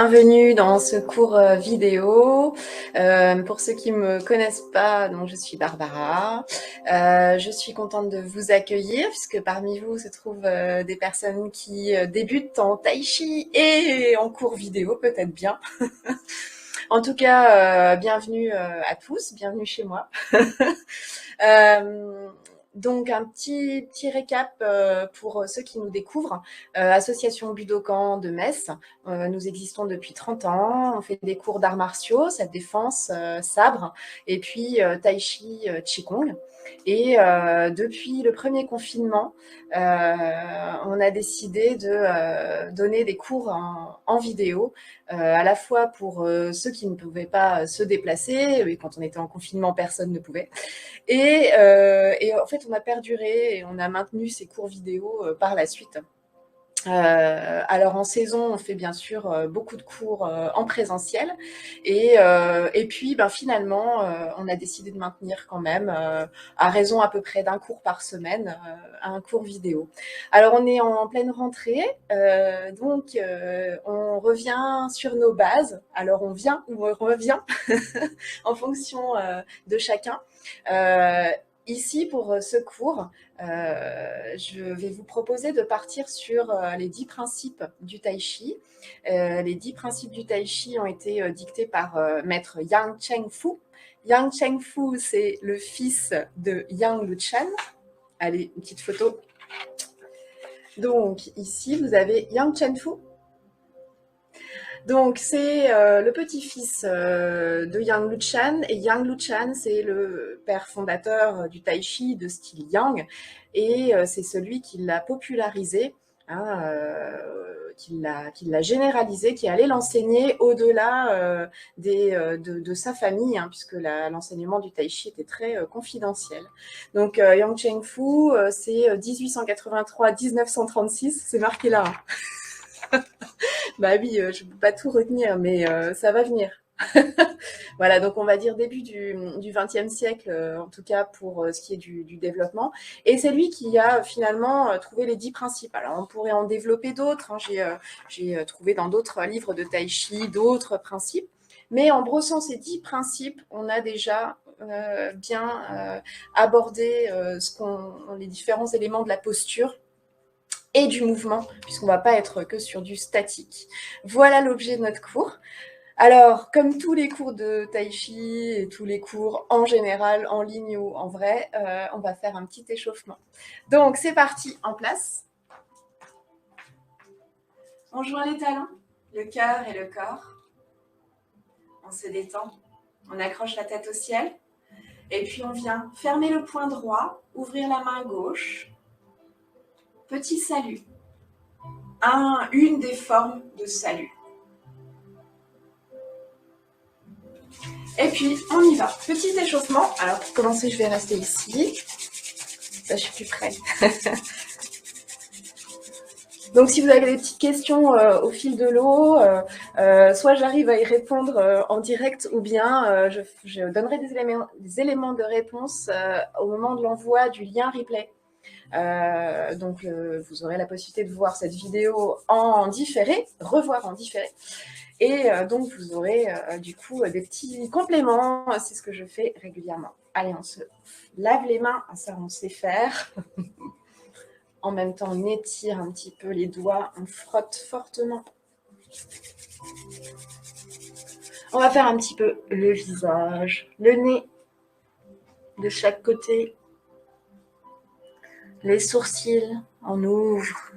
Bienvenue dans ce cours vidéo. Pour ceux qui ne me connaissent pas, donc je suis Barbara. Je suis contente de vous accueillir puisque parmi vous se trouvent des personnes qui débutent en tai chi et en cours vidéo, peut-être bien. En tout cas, bienvenue à tous, bienvenue chez moi. Donc un petit récap pour ceux qui nous découvrent. Association Budokan de Metz, nous existons depuis 30 ans, on fait des cours d'arts martiaux, sa défense, sabre, et puis tai chi, qigong. Et depuis le premier confinement, on a décidé de donner des cours en vidéo, à la fois pour ceux qui ne pouvaient pas se déplacer, et quand on était en confinement, personne ne pouvait. Et en fait, on a perduré et on a maintenu ces cours vidéo par la suite. Alors en saison, on fait bien sûr beaucoup de cours en présentiel et puis finalement, on a décidé de maintenir quand même, à raison à peu près d'un cours par semaine, un cours vidéo. Alors on est en pleine rentrée, donc on revient sur nos bases. Alors on vient ou on revient en fonction de chacun. Ici, pour ce cours, je vais vous proposer de partir sur les 10 principes du tai chi. Les 10 principes du tai chi ont été dictés par maître Yang Cheng-Fu. Yang Cheng-Fu, c'est le fils de Yang Luchan. Allez, une petite photo. Donc ici, vous avez Yang Cheng-Fu. Donc, c'est le petit-fils de Yang Luchan. Et Yang Luchan, c'est le père fondateur du tai chi de style Yang. Et c'est celui qui l'a popularisé, hein, qui l'a généralisé, qui allait l'enseigner au-delà de sa famille, hein, puisque l'enseignement du tai chi était très confidentiel. Donc, Yang Cheng-Fu, c'est 1883-1936, c'est marqué là. Hein. Bah oui, je ne peux pas tout retenir, mais ça va venir. Voilà, donc on va dire début du XXe siècle, en tout cas pour ce qui est du développement. Et c'est lui qui a finalement trouvé les 10 principes. Alors on pourrait en développer d'autres. Hein. J'ai trouvé dans d'autres livres de tai chi d'autres principes. Mais en brossant ces 10 principes, on a déjà bien abordé les différents éléments de la posture et du mouvement, puisqu'on ne va pas être que sur du statique. Voilà l'objet de notre cours. Alors, comme tous les cours de tai chi et tous les cours en général, en ligne ou en vrai, on va faire un petit échauffement. Donc, c'est parti, en place. On joint les talons, le cœur et le corps. On se détend, on accroche la tête au ciel. Et puis, on vient fermer le poing droit, ouvrir la main gauche. Petit salut. Une des formes de salut. Et puis, on y va. Petit échauffement. Alors, pour commencer, je vais rester ici. Là, je suis plus près. Donc, si vous avez des petites questions au fil de l'eau, soit j'arrive à y répondre en direct ou bien je donnerai des éléments de réponse au moment de l'envoi du lien replay. Donc, vous aurez la possibilité de voir cette vidéo en différé, revoir en différé. Et donc, vous aurez du coup des petits compléments. C'est ce que je fais régulièrement. Allez, on se lave les mains. Ça, on sait faire. En même temps, on étire un petit peu les doigts. On frotte fortement. On va faire un petit peu le visage, le nez de chaque côté. Les sourcils, on ouvre.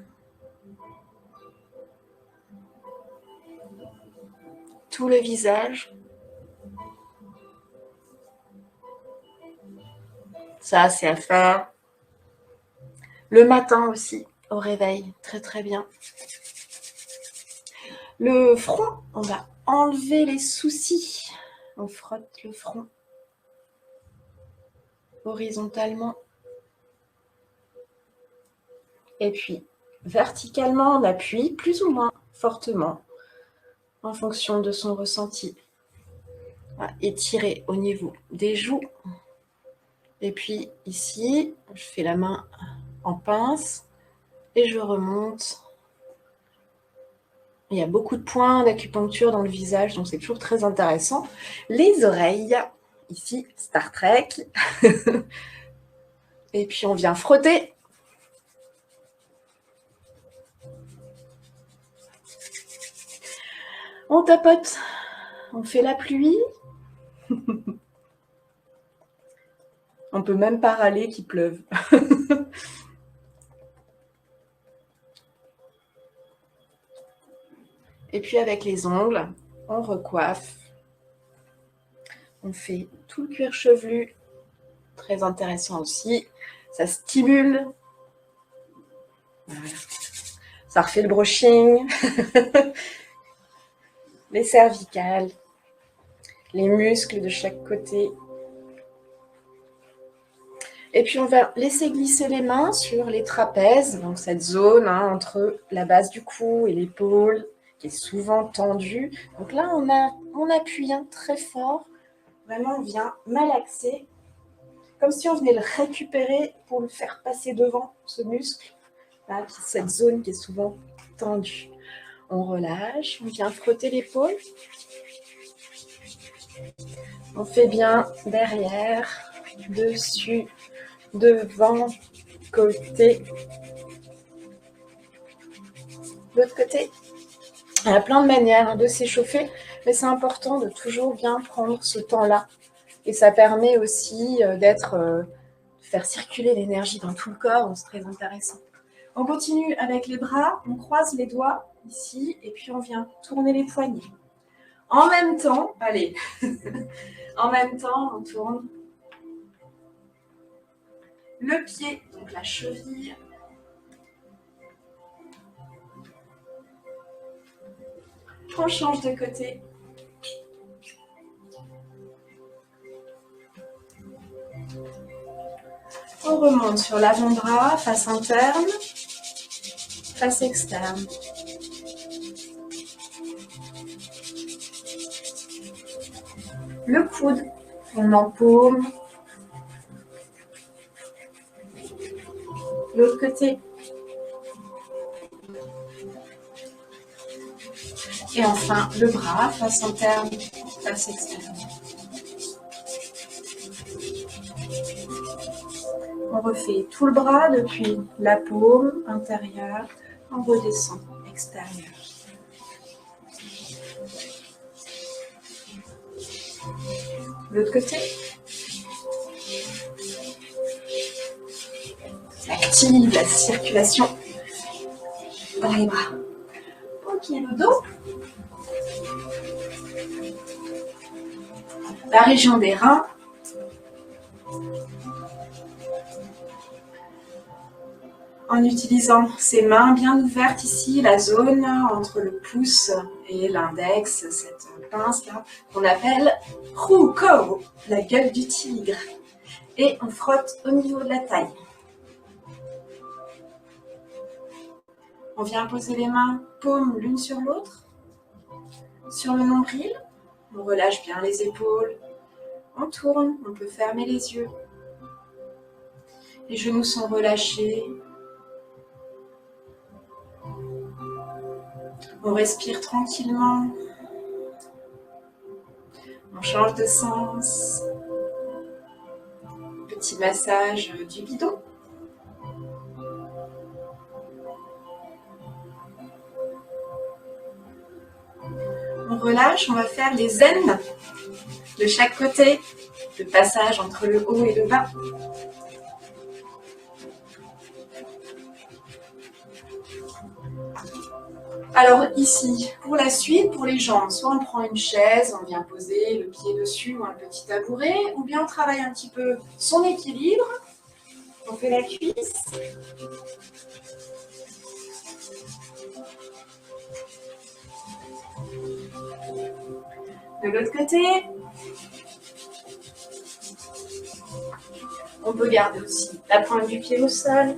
Tout le visage. Ça, c'est à faire le matin aussi, au réveil. Très, très bien. Le front, on va enlever les soucis. On frotte le front horizontalement. Et puis, verticalement, on appuie plus ou moins fortement en fonction de son ressenti. Voilà, étirer au niveau des joues. Et puis ici, je fais la main en pince et je remonte. Il y a beaucoup de points d'acupuncture dans le visage, donc c'est toujours très intéressant. Les oreilles, ici, Star Trek. Et puis on vient frotter. On tapote, on fait la pluie. On peut même pas râler qu'il pleuve. Et puis avec les ongles, on recoiffe. On fait tout le cuir chevelu, très intéressant aussi. Ça stimule. Voilà. Ça refait le brushing. Les cervicales, les muscles de chaque côté. Et puis on va laisser glisser les mains sur les trapèzes, donc cette zone entre la base du cou et l'épaule, qui est souvent tendue. Donc là, on appuie très fort. Vraiment, on vient malaxer, comme si on venait le récupérer pour le faire passer devant, ce muscle, là, cette zone qui est souvent tendue. On relâche, on vient frotter l'épaule. On fait bien derrière, dessus, devant, côté. L'autre côté. Il y a plein de manières de s'échauffer, mais c'est important de toujours bien prendre ce temps-là. Et ça permet aussi de faire circuler l'énergie dans tout le corps, donc c'est très intéressant. On continue avec les bras, on croise les doigts ici, et puis on vient tourner les poignets. En même temps, allez, en même temps, on tourne le pied, donc la cheville. On change de côté. On remonte sur l'avant-bras, face interne, face externe. Le coude, on empaume. L'autre côté. Et enfin, le bras, face interne, face externe. On refait tout le bras depuis la paume intérieure, on redescend extérieur. L'autre côté. Active la circulation dans les bras. Ok, le dos. La région des reins. En utilisant ses mains bien ouvertes ici, la zone entre le pouce et l'index, cette pince-là, qu'on appelle Ruko, la gueule du tigre. Et on frotte au niveau de la taille. On vient poser les mains paumes l'une sur l'autre, sur le nombril. On relâche bien les épaules. On tourne, on peut fermer les yeux. Les genoux sont relâchés. On respire tranquillement. On change de sens. Petit massage du bidon. On relâche, on va faire les zen de chaque côté, le passage entre le haut et le bas. Alors ici, pour la suite, pour les jambes, soit on prend une chaise, on vient poser le pied dessus ou un petit tabouret, ou bien on travaille un petit peu son équilibre. On fait la cuisse. De l'autre côté. On peut garder aussi la pointe du pied au sol.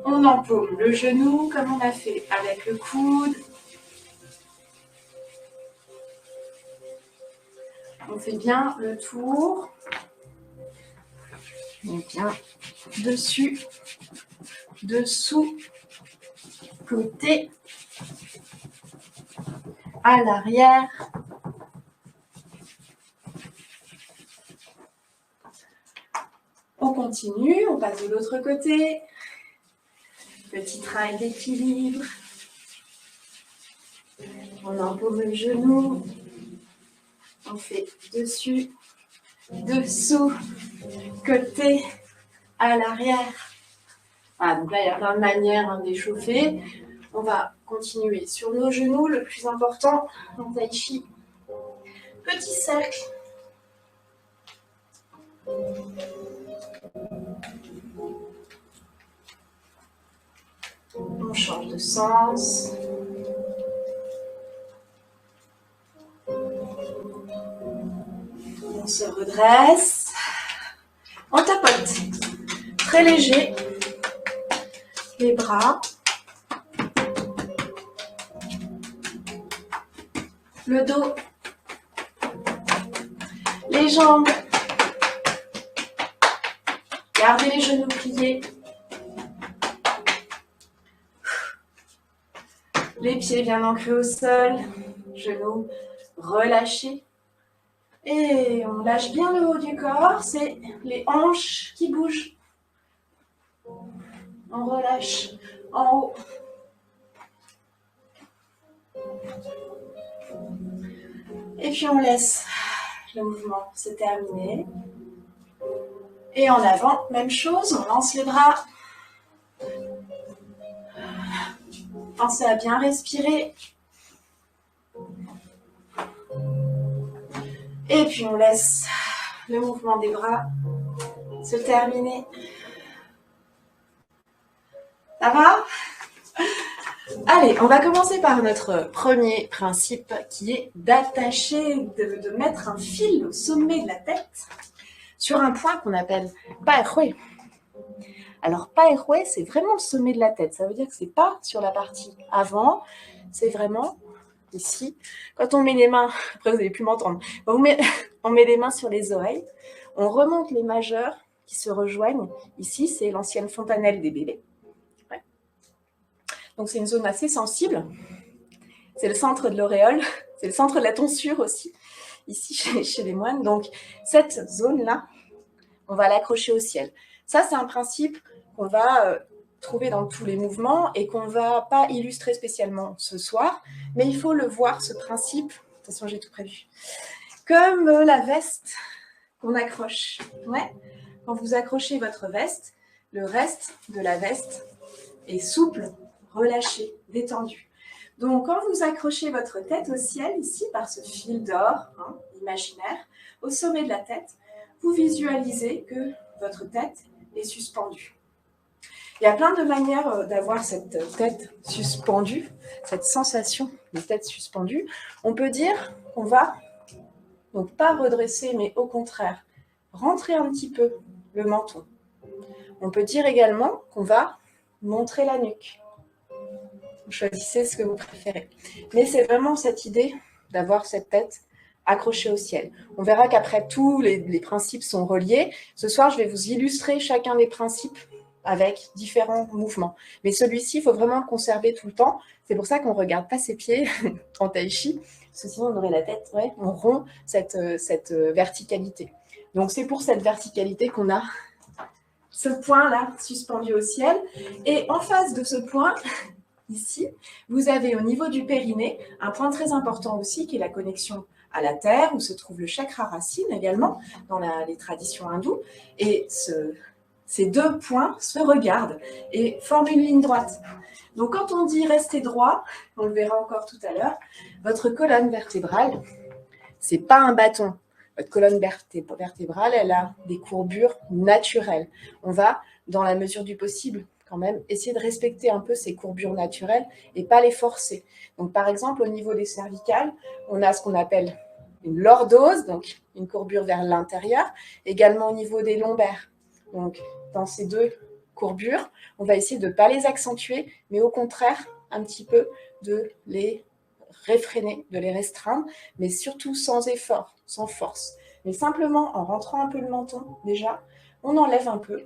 On empaume le genou comme on a fait avec le coude. On fait bien le tour. On vient dessus. dessous, côté, à l'arrière. On continue, on passe de l'autre côté. Petit travail d'équilibre. On empaume le genou. On fait dessus, dessous, côté, à l'arrière. Voilà, donc là, il y a plein de manières d'échauffer. On va continuer sur nos genoux. Le plus important en tai chi, petit cercle. On change de sens. On se redresse. On tapote. Très léger. Les bras. Le dos. Les jambes. Gardez les genoux pliés. Les pieds bien ancrés au sol. Genoux relâchés. Et on lâche bien le haut du corps. C'est les hanches qui bougent. On relâche en haut. Et puis on laisse le mouvement se terminer. Et en avant, même chose, on lance les bras. Pensez à bien respirer. Et puis on laisse le mouvement des bras se terminer. Ça va ? Allez, on va commencer par notre premier principe qui est d'attacher, de mettre un fil au sommet de la tête sur un point qu'on appelle Pai Hui. Alors Pai Hui, c'est vraiment le sommet de la tête. Ça veut dire que c'est pas sur la partie avant, c'est vraiment ici. Quand on met les mains, après vous n'allez plus m'entendre, on met les mains sur les oreilles, on remonte les majeurs qui se rejoignent. Ici, c'est l'ancienne fontanelle des bébés. Ouais. Donc c'est une zone assez sensible. C'est le centre de l'auréole, c'est le centre de la tonsure aussi, ici chez les moines. Donc cette zone-là, on va l'accrocher au ciel. Ça, c'est un principe qu'on va trouver dans tous les mouvements et qu'on ne va pas illustrer spécialement ce soir, mais il faut le voir, ce principe, de toute façon j'ai tout prévu, comme la veste qu'on accroche. Ouais. Quand vous accrochez votre veste, le reste de la veste est souple, relâché, détendu. Donc quand vous accrochez votre tête au ciel, ici, par ce fil d'or imaginaire, au sommet de la tête, vous visualisez que votre tête est suspendue. Il y a plein de manières d'avoir cette tête suspendue, cette sensation de tête suspendue. On peut dire qu'on va, donc pas redresser, mais au contraire, rentrer un petit peu le menton. On peut dire également qu'on va montrer la nuque. Vous choisissez ce que vous préférez. Mais c'est vraiment cette idée d'avoir cette tête accrochée au ciel. On verra qu'après tous les principes sont reliés. Ce soir, je vais vous illustrer chacun des principes avec différents mouvements. Mais celui-ci, il faut vraiment le conserver tout le temps. C'est pour ça qu'on ne regarde pas ses pieds en tai chi, parce que sinon on aurait la tête, ouais, on rompt cette verticalité. Donc c'est pour cette verticalité qu'on a ce point-là suspendu au ciel. Et en face de ce point, ici, vous avez au niveau du périnée un point très important aussi qui est la connexion à la terre, où se trouve le chakra racine également dans les traditions hindoues. Et ces deux points se regardent et forment une ligne droite. Donc quand on dit rester droit, on le verra encore tout à l'heure, votre colonne vertébrale, c'est pas un bâton. Votre colonne vertébrale, elle a des courbures naturelles. On va, dans la mesure du possible, quand même, essayer de respecter un peu ces courbures naturelles et pas les forcer. Donc, par exemple, au niveau des cervicales, on a ce qu'on appelle une lordose, donc une courbure vers l'intérieur, également au niveau des lombaires. Donc, dans ces deux courbures, on va essayer de ne pas les accentuer, mais au contraire, un petit peu de les réfréner, de les restreindre, mais surtout sans effort, sans force. Mais simplement en rentrant un peu le menton, déjà, on enlève un peu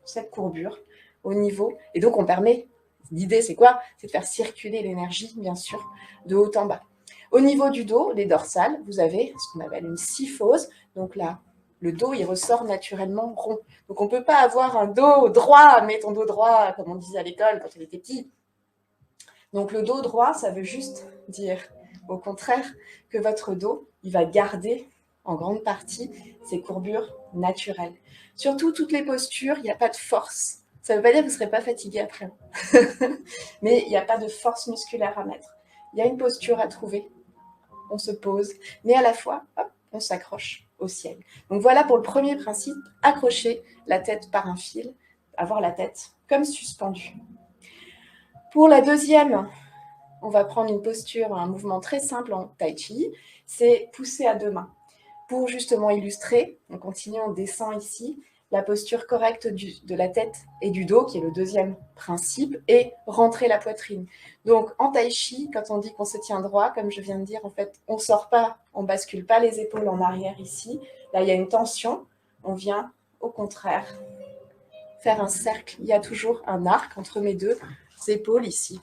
cette courbure au niveau. Et donc, on permet, l'idée, c'est quoi? C'est de faire circuler l'énergie, bien sûr, de haut en bas. Au niveau du dos, les dorsales, vous avez ce qu'on appelle une syphose. Donc là, le dos, il ressort naturellement rond. Donc, on ne peut pas avoir un dos droit, mets ton dos droit, comme on disait à l'école quand on était petit. Donc, le dos droit, ça veut juste dire, au contraire, que votre dos, il va garder en grande partie ses courbures naturelles. Surtout, toutes les postures, il n'y a pas de force. Ça ne veut pas dire que vous ne serez pas fatigué après. Mais il n'y a pas de force musculaire à mettre. Il y a une posture à trouver. On se pose, mais à la fois, hop, on s'accroche au ciel. Donc voilà pour le premier principe, accrocher la tête par un fil, avoir la tête comme suspendue. Pour la deuxième, on va prendre une posture, un mouvement très simple en tai chi, c'est pousser à deux mains. Pour justement illustrer, on continue, on descend ici, la posture correcte de la tête et du dos, qui est le deuxième principe, et rentrer la poitrine. Donc en tai chi, quand on dit qu'on se tient droit, comme je viens de dire, en fait, on ne sort pas, on ne bascule pas les épaules en arrière ici. Là, il y a une tension, on vient au contraire faire un cercle. Il y a toujours un arc entre mes deux épaules ici,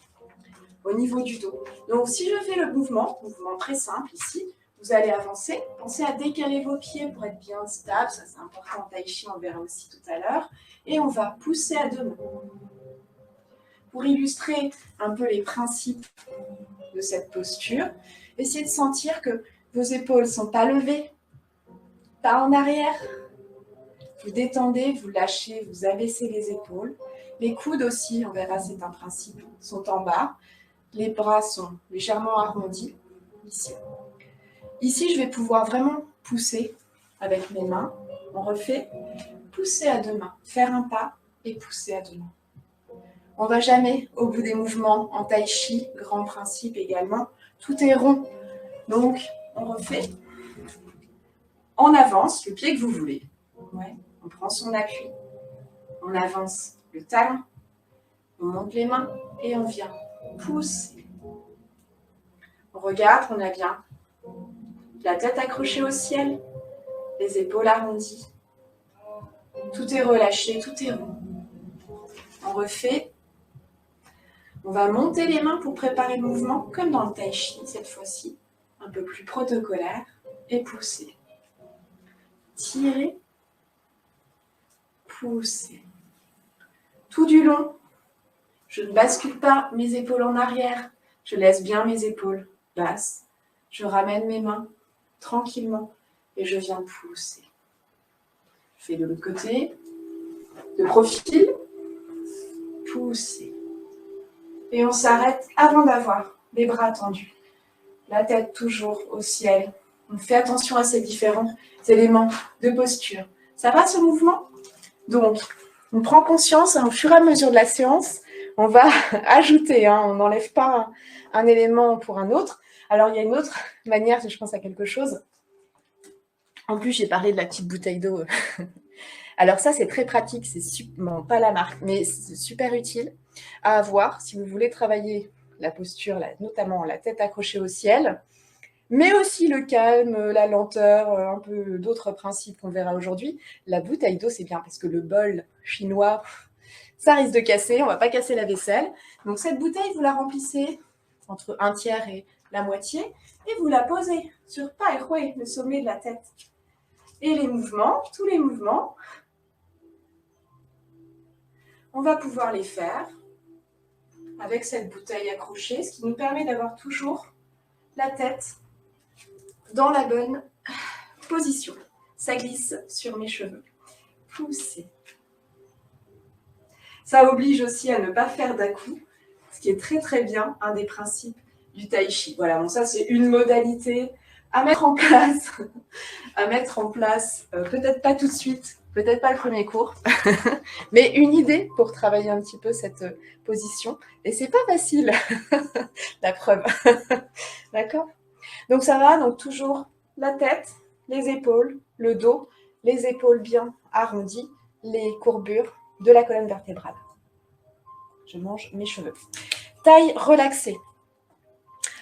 au niveau du dos. Donc si je fais le mouvement très simple ici, vous allez avancer. Pensez à décaler vos pieds pour être bien stable. Ça, c'est important en tai chi, on verra aussi tout à l'heure. Et on va pousser à deux mains. Pour illustrer un peu les principes de cette posture, essayez de sentir que vos épaules ne sont pas levées, pas en arrière. Vous détendez, vous lâchez, vous abaissez les épaules. Les coudes aussi, on verra, c'est un principe, sont en bas. Les bras sont légèrement arrondis, ici. Ici, je vais pouvoir vraiment pousser avec mes mains. On refait pousser à deux mains, faire un pas et pousser à deux mains. On ne va jamais au bout des mouvements en tai chi, grand principe également. Tout est rond. Donc, on refait. On avance le pied que vous voulez. Ouais. On prend son appui. On avance le talon. On monte les mains et on vient pousser. On regarde, on a bien la tête accrochée au ciel, les épaules arrondies. Tout est relâché, tout est rond. On refait. On va monter les mains pour préparer le mouvement, comme dans le tai chi cette fois-ci, un peu plus protocolaire, et pousser. Tirer, pousser. Tout du long, je ne bascule pas mes épaules en arrière, je laisse bien mes épaules basses. Je ramène mes mains tranquillement et je viens pousser. Je fais de l'autre côté, de profil, pousser. Et on s'arrête avant d'avoir les bras tendus. La tête toujours au ciel. On fait attention à ces différents éléments de posture. Ça va ce mouvement? Donc, on prend conscience au fur et à mesure de la séance. On va ajouter, on n'enlève pas un élément pour un autre. Alors, il y a une autre manière, je pense à quelque chose. En plus, j'ai parlé de la petite bouteille d'eau. Alors ça, c'est très pratique, c'est bon, pas la marque, mais c'est super utile à avoir si vous voulez travailler la posture, notamment la tête accrochée au ciel, mais aussi le calme, la lenteur, un peu d'autres principes qu'on verra aujourd'hui. La bouteille d'eau, c'est bien parce que le bol chinois, ça risque de casser, on ne va pas casser la vaisselle. Donc cette bouteille, vous la remplissez entre un tiers et la moitié et vous la posez sur le sommet de la tête. Et les mouvements, tous les mouvements, on va pouvoir les faire avec cette bouteille accrochée, ce qui nous permet d'avoir toujours la tête dans la bonne position. Ça glisse sur mes cheveux. Poussez. Ça oblige aussi à ne pas faire d'à-coups, ce qui est très très bien, un des principes du tai chi. Voilà, bon ça c'est une modalité à mettre en place, peut-être pas tout de suite, peut-être pas le premier cours, mais une idée pour travailler un petit peu cette position. Et c'est pas facile, la preuve. D'accord? Donc ça va, donc toujours la tête, les épaules, le dos, les épaules bien arrondies, les courbures de la colonne vertébrale. Je mange mes cheveux. Taille relaxée.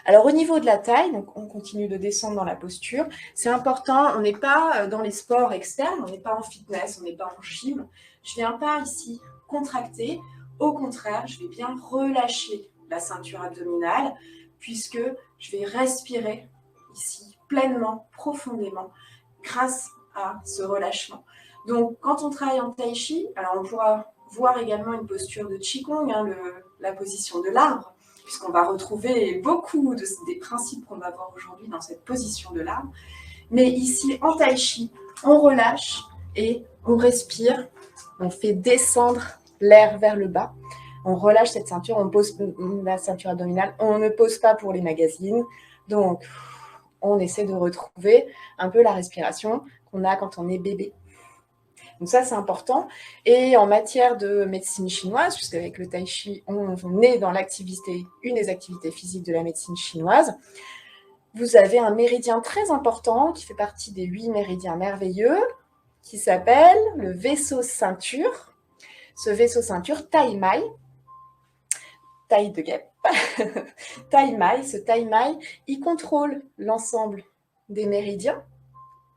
Alors au niveau de la taille, donc on continue de descendre dans la posture. C'est important, on n'est pas dans les sports externes, on n'est pas en fitness, on n'est pas en gym. Je ne viens pas ici contracter. Au contraire, je vais bien relâcher la ceinture abdominale puisque je vais respirer ici pleinement, profondément, grâce à ce relâchement. Donc, quand on travaille en tai chi, alors on pourra voir également une posture de Qigong, hein, la position de l'arbre, puisqu'on va retrouver beaucoup des principes qu'on va voir aujourd'hui dans cette position de l'arbre. Mais ici, en tai chi, on relâche et on respire, on fait descendre l'air vers le bas. On relâche cette ceinture, on pose la ceinture abdominale, on ne pose pas pour les magazines. Donc, on essaie de retrouver un peu la respiration qu'on a quand on est bébé. Donc ça, c'est important. Et en matière de médecine chinoise, puisqu'avec le tai chi, on est dans l'activité, une des activités physiques de la médecine chinoise, vous avez un méridien très important qui fait partie des 8 méridiens merveilleux, qui s'appelle le vaisseau ceinture. Ce vaisseau ceinture, Tai Mai, taille de guêpe, Tai Mai, ce Tai Mai, il contrôle l'ensemble des méridiens,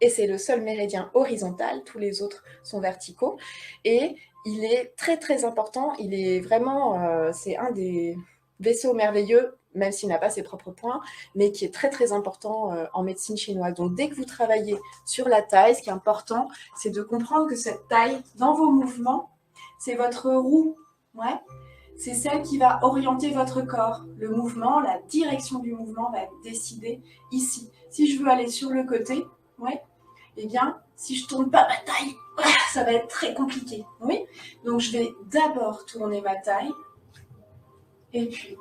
et c'est le seul méridien horizontal, tous les autres sont verticaux, et il est très très important, il est vraiment, c'est un des vaisseaux merveilleux, même s'il n'a pas ses propres points, mais qui est très très important en médecine chinoise. Donc dès que vous travaillez sur la taille, ce qui est important, c'est de comprendre que cette taille, dans vos mouvements, c'est votre roue, ouais. C'est celle qui va orienter votre corps. Le mouvement, la direction du mouvement va être décidée ici. Si je veux aller sur le côté, ouais, eh bien, si je ne tourne pas ma taille, ça va être très compliqué. Oui. Donc, je vais d'abord tourner ma taille. Et puis,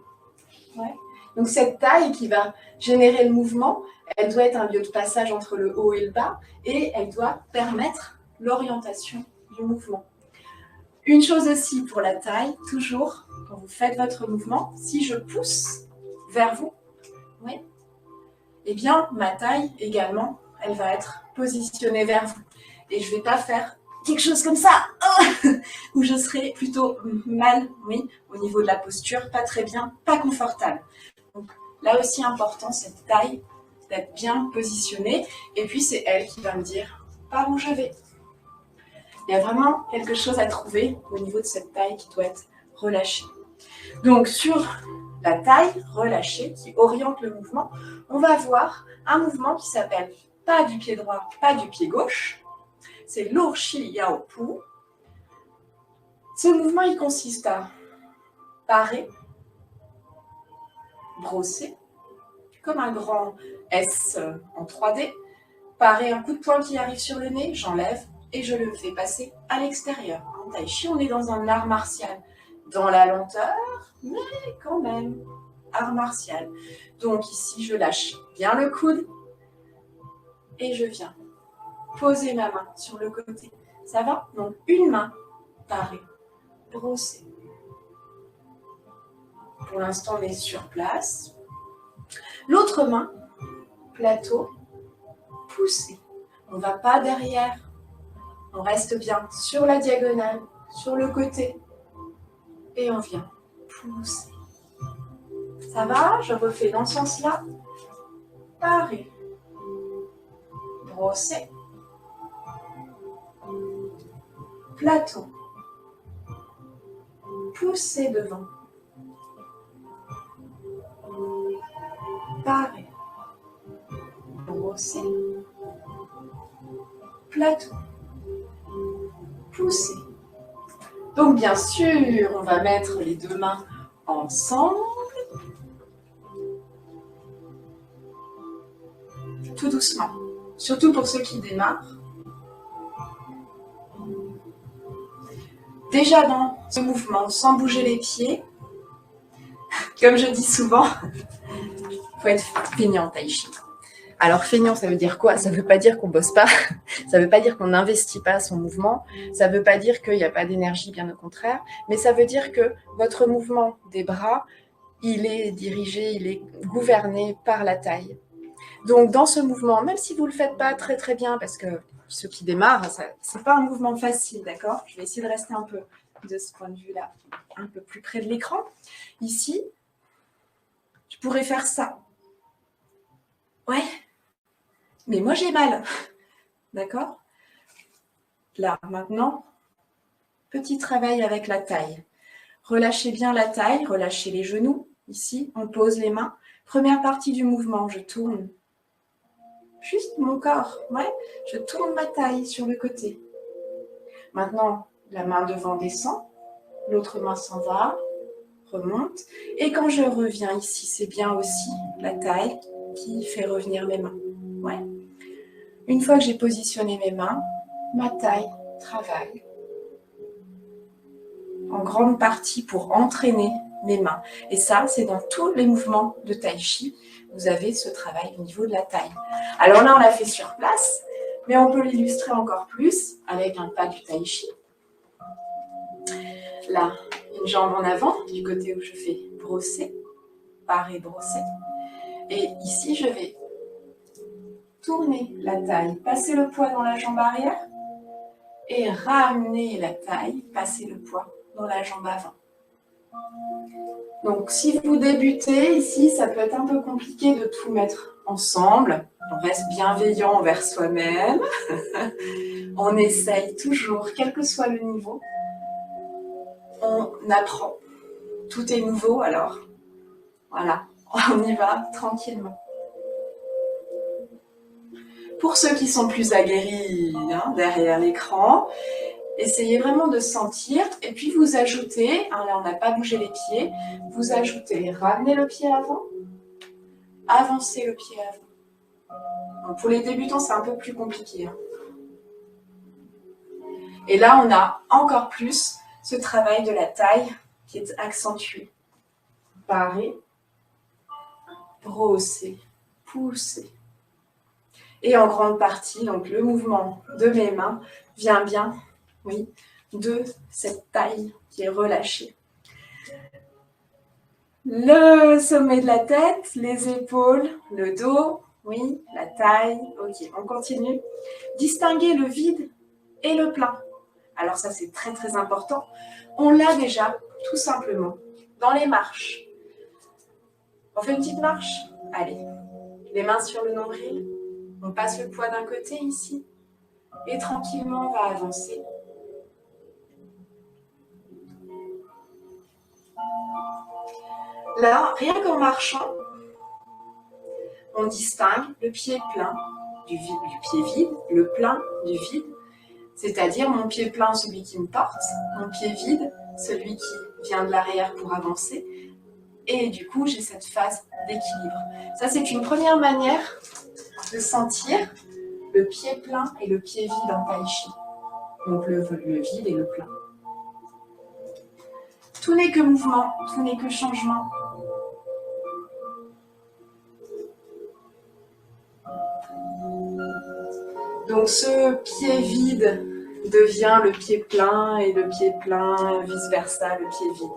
ouais. Donc, cette taille qui va générer le mouvement, elle doit être un lieu de passage entre le haut et le bas. Et elle doit permettre l'orientation du mouvement. Une chose aussi pour la taille, toujours, quand vous faites votre mouvement, si je pousse vers vous, oui, eh bien, ma taille également, elle va être positionnée vers vous. Et je ne vais pas faire quelque chose comme ça, où je serai plutôt mal, oui, au niveau de la posture, pas très bien, pas confortable. Donc, là aussi, important, cette taille, d'être bien positionnée. Et puis, c'est elle qui va me dire par où je vais. Il y a vraiment quelque chose à trouver au niveau de cette taille qui doit être relâchée. Donc, sur la taille relâchée qui oriente le mouvement, on va voir un mouvement qui s'appelle pas du pied droit, pas du pied gauche. C'est l'Urshi Yao Pu. Ce mouvement, il consiste à parer, brosser, comme un grand S en 3D. Parer, un coup de poing qui arrive sur le nez, j'enlève et je le fais passer à l'extérieur. En tai chi, on est dans un art martial. Dans la lenteur, mais quand même, art martial. Donc ici, je lâche bien le coude et je viens poser ma main sur le côté. Ça va? Donc une main, parer, brosser. Pour l'instant, on est sur place. L'autre main, plateau, pousser. On ne va pas derrière. On reste bien sur la diagonale, sur le côté. Et on vient pousser. Ça va? Je refais dans ce sens-là. Parer. Brosser. Plateau. Pousser devant. Parer. Brosser. Plateau. Pousser. Donc bien sûr, on va mettre les deux mains ensemble. Tout doucement. Surtout pour ceux qui démarrent. Déjà dans ce mouvement, sans bouger les pieds, comme je dis souvent, il faut être feignant en tai chi. Alors feignant, ça veut dire quoi? Ça ne veut pas dire qu'on ne bosse pas, ça ne veut pas dire qu'on n'investit pas son mouvement, ça ne veut pas dire qu'il n'y a pas d'énergie, bien au contraire, mais ça veut dire que votre mouvement des bras, il est dirigé, il est gouverné par la taille. Donc dans ce mouvement, même si vous ne le faites pas très très bien, parce que ceux qui démarrent, ce n'est pas un mouvement facile, d'accord? Je vais essayer de rester un peu de ce point de vue-là, un peu plus près de l'écran. Ici, je pourrais faire ça. Ouais, mais moi j'ai mal, d'accord? Là, maintenant, petit travail avec la taille. Relâchez bien la taille, relâchez les genoux. Ici, on pose les mains. Première partie du mouvement, je tourne juste mon corps. Ouais, je tourne ma taille sur le côté. Maintenant, la main devant descend, l'autre main s'en va, remonte. Et quand je reviens ici, c'est bien aussi la taille qui fait revenir mes mains. Ouais. Une fois que j'ai positionné mes mains, ma taille travaille en grande partie pour entraîner mes mains. Et ça, c'est dans tous les mouvements de Tai Chi. Vous avez ce travail au niveau de la taille. Alors là, on l'a fait sur place, mais on peut l'illustrer encore plus avec un pas du Tai Chi. Là, une jambe en avant, du côté où je fais brosser, parer, brosser. Et ici, je vais tourner la taille, passer le poids dans la jambe arrière et ramener la taille, passer le poids dans la jambe avant. Donc, si vous débutez ici, ça peut être un peu compliqué de tout mettre ensemble. On reste bienveillant envers soi-même. On essaye toujours, quel que soit le niveau. On apprend. Tout est nouveau, alors voilà, on y va tranquillement. Pour ceux qui sont plus aguerris derrière l'écran, essayez vraiment de sentir et puis vous ajoutez, là on n'a pas bougé les pieds, vous ajoutez, ramenez le pied avant, avancez le pied avant. Donc pour les débutants, c'est un peu plus compliqué. Et là, on a encore plus ce travail de la taille qui est accentué. Parer, brosser, pousser. Et en grande partie, donc le mouvement de mes mains vient bien, oui, de cette taille qui est relâchée. Le sommet de la tête, les épaules, le dos, oui, la taille. Ok, on continue. Distinguer le vide et le plein. Alors ça, c'est très très important. On l'a déjà, tout simplement, dans les marches. On fait une petite marche? Allez, les mains sur le nombril. On passe le poids d'un côté ici. Et tranquillement, on va avancer. Là, rien qu'en marchant, on distingue le pied plein du pied vide, le plein du vide. C'est-à-dire mon pied plein, celui qui me porte, mon pied vide, celui qui vient de l'arrière pour avancer. Et du coup, j'ai cette phase d'équilibre. Ça, c'est une première manière de sentir le pied plein et le pied vide en Tai Chi. Donc le vide et le plein. Tout n'est que mouvement, tout n'est que changement. Donc ce pied vide devient le pied plein et le pied plein, vice-versa, le pied vide.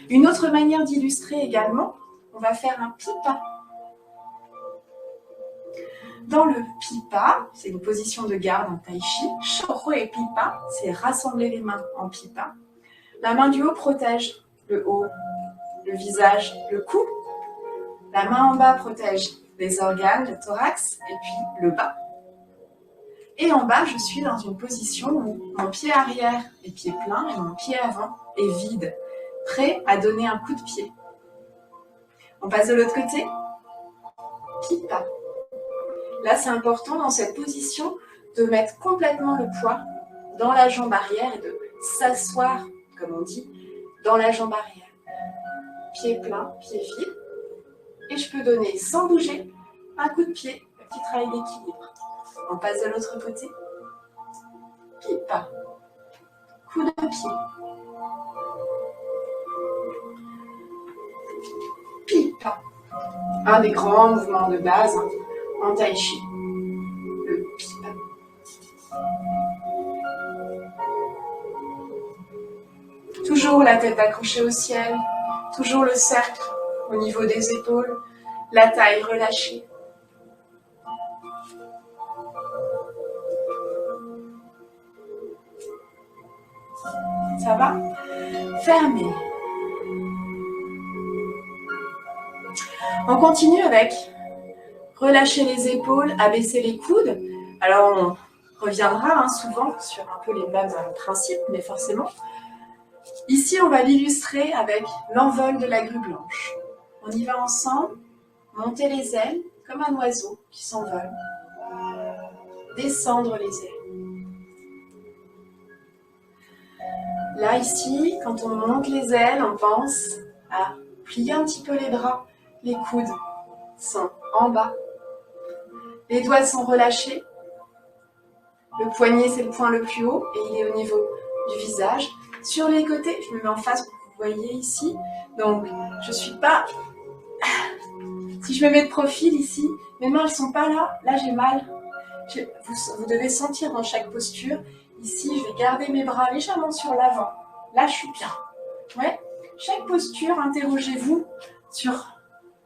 Une autre manière d'illustrer également, on va faire un pipa. Dans le pipa, c'est une position de garde en Tai Chi. Shōrō et pipa, c'est rassembler les mains en pipa. La main du haut protège le haut, le visage, le cou. La main en bas protège les organes, le thorax et puis le bas. Et en bas, je suis dans une position où mon pied arrière est pied plein et mon pied avant est vide, prêt à donner un coup de pied. On passe de l'autre côté. Pipa. Là, c'est important dans cette position de mettre complètement le poids dans la jambe arrière et de s'asseoir, comme on dit, dans la jambe arrière. Pied plein, pied vide. Et je peux donner, sans bouger, un coup de pied, un petit travail d'équilibre. On passe de l'autre côté. Pipa. Coup de pied. Pipa. Un des grands mouvements de base en Tai Chi. Le pipa. Toujours la tête accrochée au ciel. Toujours le cercle au niveau des épaules. La taille relâchée. Ça va? Fermez. On continue avec relâcher les épaules, abaisser les coudes. Alors on reviendra souvent sur un peu les mêmes principes, mais forcément. Ici, on va l'illustrer avec l'envol de la grue blanche. On y va ensemble, monter les ailes comme un oiseau qui s'envole, descendre les ailes. Là, ici, quand on monte les ailes, on pense à plier un petit peu les bras. Les coudes sont en bas. Les doigts sont relâchés. Le poignet, c'est le point le plus haut et il est au niveau du visage. Sur les côtés, je me mets en face pour que vous voyez ici. Donc, je ne suis pas... Si je me mets de profil ici, mes mains ne sont pas là. Là, j'ai mal. Vous devez sentir dans chaque posture. Ici, je vais garder mes bras légèrement sur l'avant. Là, je suis bien. Ouais. Chaque posture, interrogez-vous sur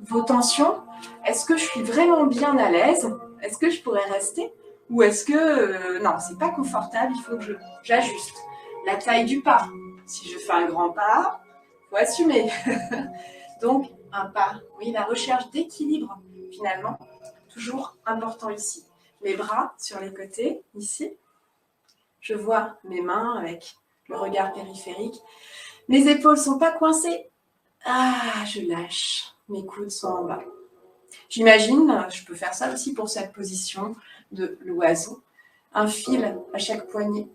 vos tensions. Est-ce que je suis vraiment bien à l'aise? Est-ce que je pourrais rester? Ou est-ce que, non, c'est pas confortable, il faut que j'ajuste. La taille du pas. Si je fais un grand pas, il faut assumer. Donc, un pas, oui, la recherche d'équilibre, finalement, toujours important ici. Mes bras sur les côtés, ici. Je vois mes mains avec le regard périphérique. Mes épaules ne sont pas coincées. Ah, je lâche. Mes coudes sont en bas. J'imagine, je peux faire ça aussi pour cette position de l'oiseau. Un fil à chaque poignet.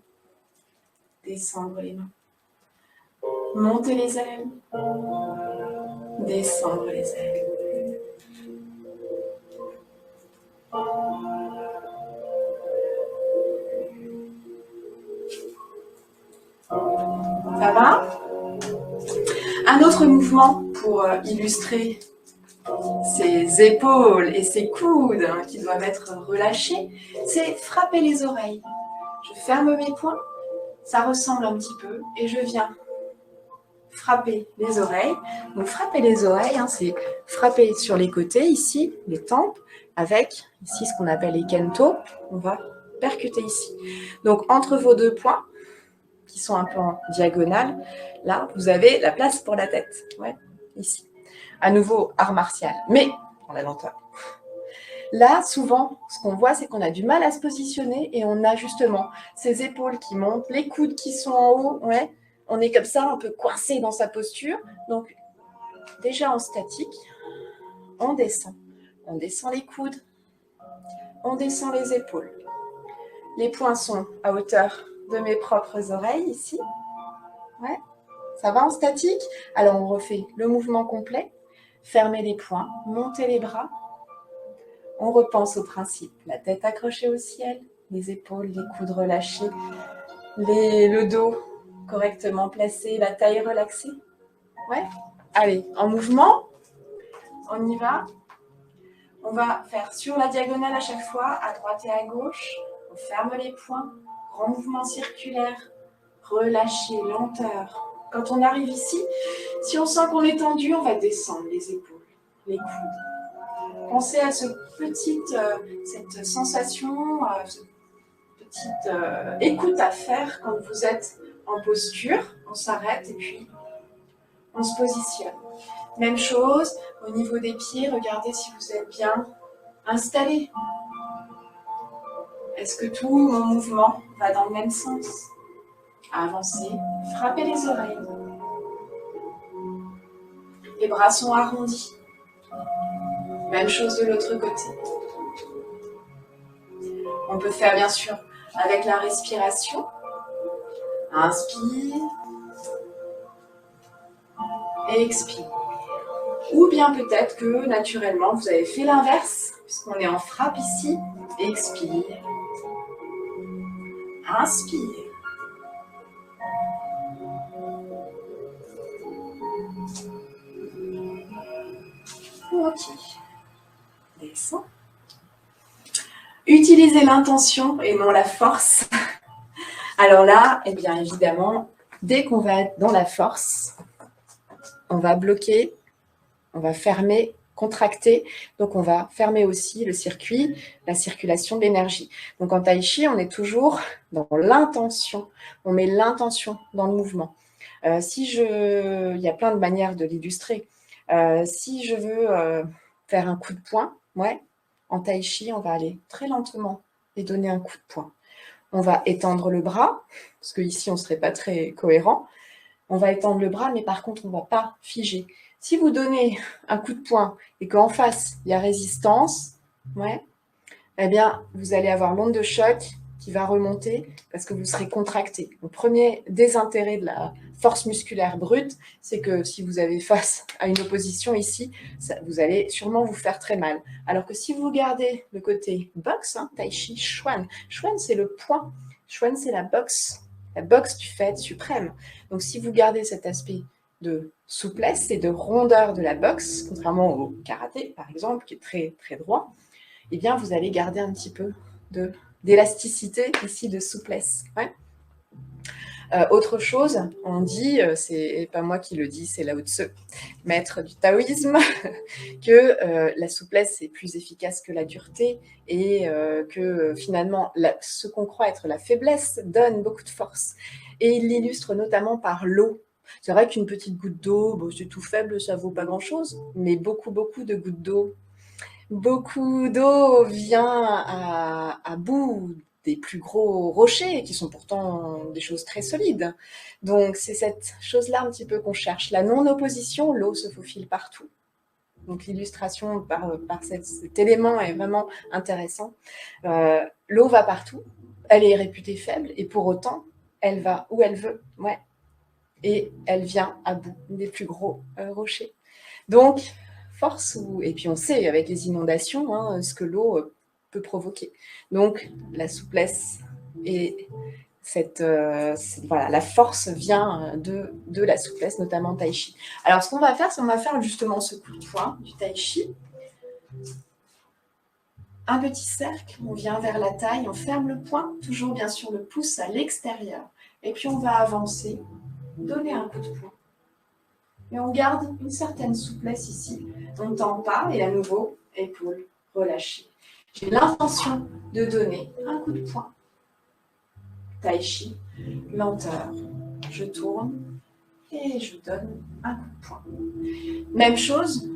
Descendre les mains. Monter les ailes. Descendre les ailes. Ça va? Un autre mouvement pour illustrer ces épaules et ces coudes qui doivent être relâchés, c'est frapper les oreilles. Je ferme mes poings, ça ressemble un petit peu, et je viens frapper les oreilles. Donc frapper les oreilles, c'est frapper sur les côtés ici, les tempes, avec ici ce qu'on appelle les kento. On va percuter ici. Donc entre vos deux poings, qui sont un peu en diagonale, là, vous avez la place pour la tête. Ouais, ici. À nouveau, art martial, mais en la lenteur. Là, souvent, ce qu'on voit, c'est qu'on a du mal à se positionner et on a justement ces épaules qui montent, les coudes qui sont en haut. Ouais, on est comme ça, un peu coincé dans sa posture. Donc, déjà en statique, on descend. On descend les coudes, on descend les épaules. Les poings sont à hauteur de mes propres oreilles, ici. Ouais, ça va en statique? Alors, on refait le mouvement complet. Fermez les poings, montez les bras. On repense au principe. La tête accrochée au ciel, les épaules, les coudes relâchés, le dos correctement placé, la taille relaxée. Ouais. Allez, en mouvement, on y va. On va faire sur la diagonale à chaque fois, à droite et à gauche. On ferme les poings, grand mouvement circulaire, relâchez, lenteur. Quand on arrive ici, si on sent qu'on est tendu, on va descendre les épaules, les coudes. Pensez à cette sensation, cette petite écoute à faire quand vous êtes en posture. On s'arrête et puis on se positionne. Même chose, au niveau des pieds, regardez si vous êtes bien installé. Est-ce que tout mon mouvement va dans le même sens? Avancez, frappez les oreilles. Les bras sont arrondis. Même chose de l'autre côté. On peut faire bien sûr avec la respiration. Inspire. Et expire. Ou bien peut-être que naturellement vous avez fait l'inverse, puisqu'on est en frappe ici. Expire. Inspire. Ok. Descends. Utilisez l'intention et non la force. Alors là, eh bien évidemment, dès qu'on va être dans la force, on va bloquer, on va fermer, contracter. Donc on va fermer aussi le circuit, la circulation de l'énergie. Donc en tai chi, on est toujours dans l'intention. On met l'intention dans le mouvement. Il y a plein de manières de l'illustrer. Si je veux faire un coup de poing, ouais, en tai chi, on va aller très lentement et donner un coup de poing. On va étendre le bras, parce qu'ici, on ne serait pas très cohérent. on va étendre le bras, mais par contre, on ne va pas figer. Si vous donnez un coup de poing et qu'en face, il y a résistance, ouais, eh bien, vous allez avoir l'onde de choc qui va remonter parce que vous serez contracté. Le premier désintérêt de la force musculaire brute, c'est que si vous avez face à une opposition ici, vous allez sûrement vous faire très mal. Alors que si vous gardez le côté boxe, tai chi, chuan, chuan c'est le poing, chuan c'est la boxe du fait suprême. Donc si vous gardez cet aspect de souplesse et de rondeur de la boxe, contrairement au karaté par exemple, qui est très, très droit, eh bien, vous allez garder un petit peu d'élasticité ici, de souplesse. Ouais. Autre chose, on dit, c'est pas moi qui le dis, c'est Lao Tzu, maître du taoïsme, que la souplesse est plus efficace que la dureté et que finalement, ce qu'on croit être la faiblesse donne beaucoup de force. Et il l'illustre notamment par l'eau. C'est vrai qu'une petite goutte d'eau, bon, c'est tout faible, ça vaut pas grand-chose, mais beaucoup, beaucoup de gouttes d'eau. Beaucoup d'eau vient à bout des plus gros rochers, qui sont pourtant des choses très solides. Donc c'est cette chose-là un petit peu qu'on cherche. La non-opposition, l'eau se faufile partout. Donc l'illustration par cet élément est vraiment intéressant. L'eau va partout, elle est réputée faible, et pour autant, elle va où elle veut. Ouais. Et elle vient à bout des plus gros rochers. Donc, force et puis on sait avec les inondations ce que l'eau peut provoquer. Donc la souplesse et voilà, la force vient de la souplesse, notamment tai chi. Alors ce qu'on va faire, c'est qu'on va faire justement ce coup de poing du tai chi. Un petit cercle, on vient vers la taille, on ferme le poing, toujours bien sûr le pouce à l'extérieur. Et puis on va avancer, donner un coup de poing. Et on garde une certaine souplesse ici. On ne tend pas et à nouveau, épaules relâchées. J'ai l'intention de donner un coup de poing. Tai chi, lenteur. Je tourne et je donne un coup de poing. Même chose,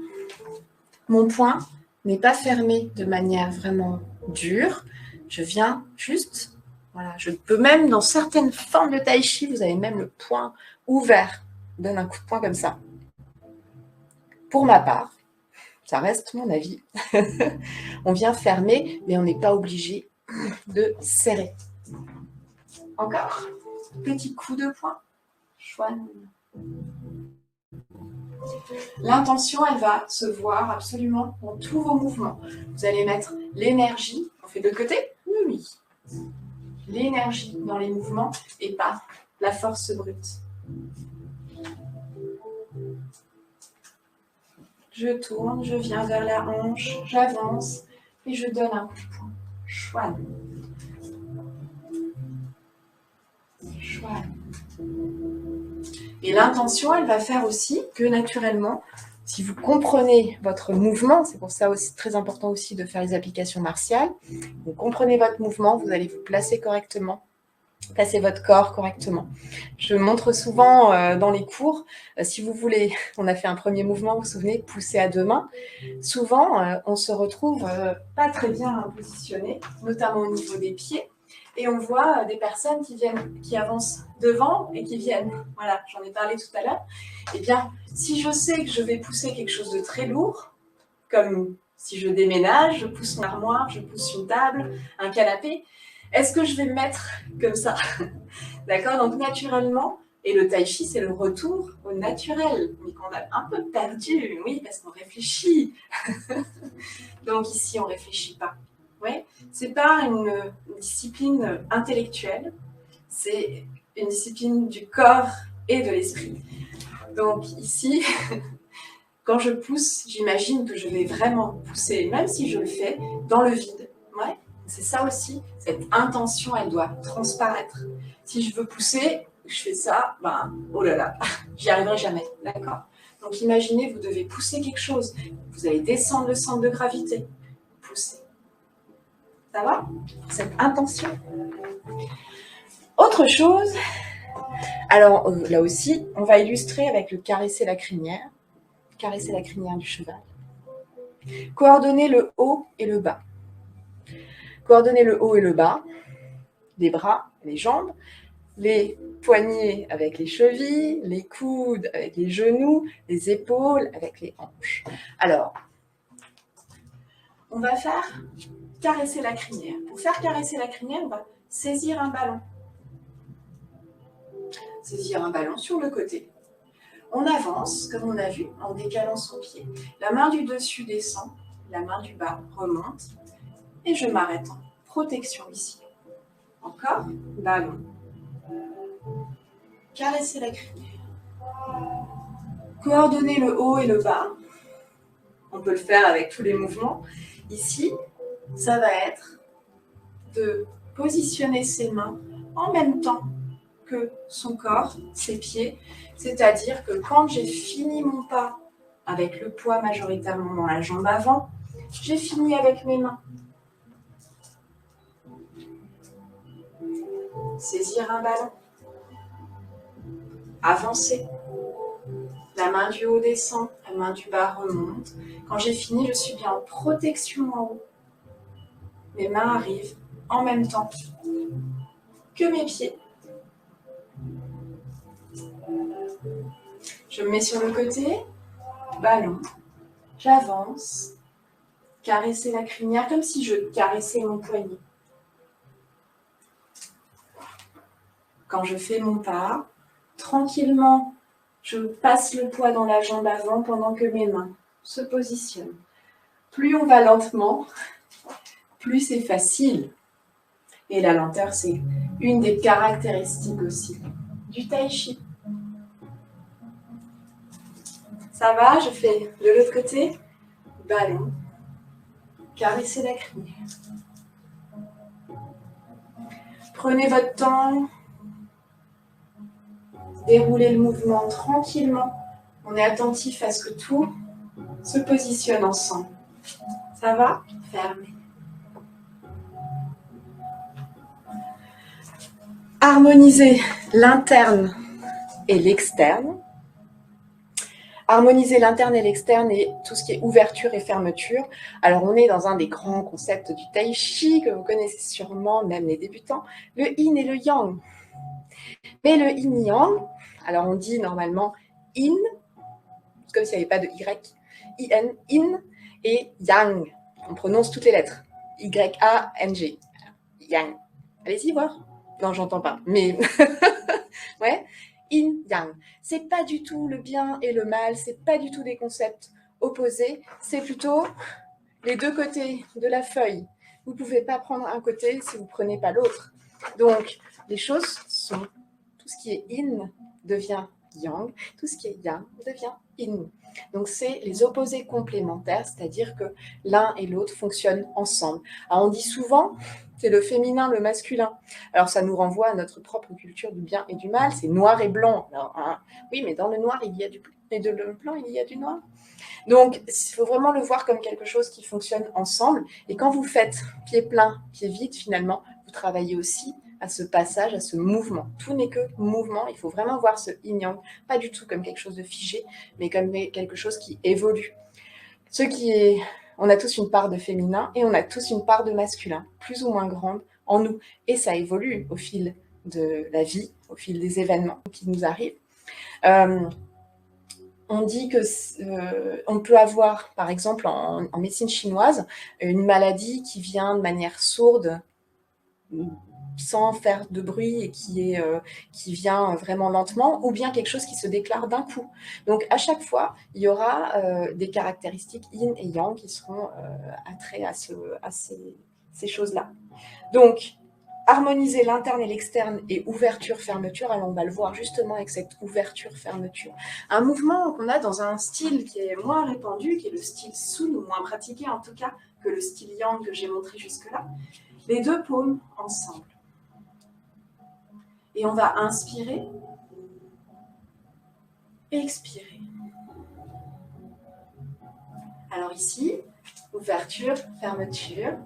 mon poing n'est pas fermé de manière vraiment dure. Je viens juste, voilà, je peux même dans certaines formes de tai chi, vous avez même le poing ouvert. Je donne un coup de poing comme ça. Pour ma part, ça reste mon avis. On vient fermer, mais on n'est pas obligé de serrer. Encore. Petit coup de poing. Chouane. L'intention, elle va se voir absolument dans tous vos mouvements. Vous allez mettre l'énergie. On fait de côté? Oui. L'énergie dans les mouvements et pas la force brute. Je tourne, je viens vers la hanche, j'avance et je donne un coup de poing. Chouane. Chouane. Et l'intention, elle va faire aussi que naturellement, si vous comprenez votre mouvement, c'est pour ça aussi très important aussi de faire les applications martiales, vous comprenez votre mouvement, vous allez vous placer correctement, placer votre corps correctement. Je montre souvent dans les cours, si vous voulez, on a fait un premier mouvement, vous vous souvenez, pousser à deux mains. Souvent, on se retrouve pas très bien positionné, notamment au niveau des pieds. Et on voit des personnes qui avancent devant et qui viennent. Voilà, j'en ai parlé tout à l'heure. Eh bien, si je sais que je vais pousser quelque chose de très lourd, comme si je déménage, je pousse une armoire, je pousse une table, un canapé, est-ce que je vais me mettre comme ça? D'accord? Donc, naturellement, et le tai chi, c'est le retour au naturel, mais qu'on a un peu perdu, oui, parce qu'on réfléchit. Donc, ici, on ne réfléchit pas. Ouais, c'est pas une discipline intellectuelle, c'est une discipline du corps et de l'esprit. Donc ici, quand je pousse, j'imagine que je vais vraiment pousser, même si je le fais dans le vide. Ouais, c'est ça aussi, cette intention, elle doit transparaître. Si je veux pousser, je fais ça, ben, oh là là, j'y arriverai jamais, d'accord? Donc imaginez, vous devez pousser quelque chose, vous allez descendre le centre de gravité, pousser. Ça va? Cette intention. Autre chose, alors là aussi, on va illustrer avec le caresser la crinière du cheval. Coordonner le haut et le bas. Coordonner le haut et le bas, les bras, les jambes, les poignets avec les chevilles, les coudes avec les genoux, les épaules avec les hanches. Alors, on va faire caresser la crinière. Pour faire caresser la crinière, on va saisir un ballon. Saisir un ballon sur le côté. On avance, comme on a vu, en décalant son pied. La main du dessus descend, la main du bas remonte. Et je m'arrête en protection ici. Encore, ballon. Caresser la crinière. Coordonner le haut et le bas. On peut le faire avec tous les mouvements. Ici, ça va être de positionner ses mains en même temps que son corps, ses pieds. C'est-à-dire que quand j'ai fini mon pas avec le poids majoritairement dans la jambe avant, j'ai fini avec mes mains. Saisir un ballon. Avancer. La main du haut descend, la main du bas remonte. Quand j'ai fini, je suis bien en protection en haut. Mes mains arrivent en même temps que mes pieds. Je me mets sur le côté, ballon, j'avance, caresser la crinière comme si je caressais mon poignet. Quand je fais mon pas, tranquillement, je passe le poids dans la jambe avant pendant que mes mains se positionnent. Plus on va lentement, plus c'est facile. Et la lenteur, c'est une des caractéristiques aussi du tai chi. Ça va, je fais de l'autre côté, ballon, caresser la crinière. Prenez votre temps, déroulez le mouvement tranquillement. On est attentif à ce que tout se positionne ensemble. Ça va? Fermez. Harmoniser l'interne et l'externe. Harmoniser l'interne et l'externe et tout ce qui est ouverture et fermeture. Alors, on est dans un des grands concepts du tai chi que vous connaissez sûrement, même les débutants, le yin et le yang. Mais le yin-yang, alors on dit normalement in, comme s'il n'y avait pas de y, in, et yang. On prononce toutes les lettres. Y-A-N-G. Yang. Allez-y voir. Non, j'entends pas. Mais ouais. Yin, yang. C'est pas du tout le bien et le mal. C'est pas du tout des concepts opposés. C'est plutôt les deux côtés de la feuille. Vous pouvez pas prendre un côté si vous prenez pas l'autre. Donc, les choses sont tout ce qui est yin devient yang, tout ce qui est yang devient yin. Donc, c'est les opposés complémentaires, c'est-à-dire que l'un et l'autre fonctionnent ensemble. Alors, on dit souvent, c'est le féminin, le masculin. Alors, ça nous renvoie à notre propre culture du bien et du mal, c'est noir et blanc. Alors, hein, oui, mais dans le noir, il y a du blanc, et dans le blanc, il y a du noir. Donc, il faut vraiment le voir comme quelque chose qui fonctionne ensemble. Et quand vous faites pied plein, pied vide, finalement, vous travaillez aussi à ce passage, à ce mouvement. Tout n'est que mouvement. Il faut vraiment voir ce yin-yang, pas du tout comme quelque chose de figé, mais comme quelque chose qui évolue. On a tous une part de féminin et on a tous une part de masculin, plus ou moins grande en nous. Et ça évolue au fil de la vie, au fil des événements qui nous arrivent. On dit que on peut avoir, par exemple, en médecine chinoise, une maladie qui vient de manière sourde, sans faire de bruit et qui vient vraiment lentement, ou bien quelque chose qui se déclare d'un coup. Donc, à chaque fois, il y aura des caractéristiques yin et yang qui seront attraits à ces choses-là. Donc, harmoniser l'interne et l'externe et ouverture-fermeture, alors on va le voir justement avec cette ouverture-fermeture. Un mouvement qu'on a dans un style qui est moins répandu, qui est le style Sun, ou moins pratiqué en tout cas que le style Yang que j'ai montré jusque-là. Les deux paumes ensemble. Et on va inspirer, expirer. Alors ici, ouverture, fermeture.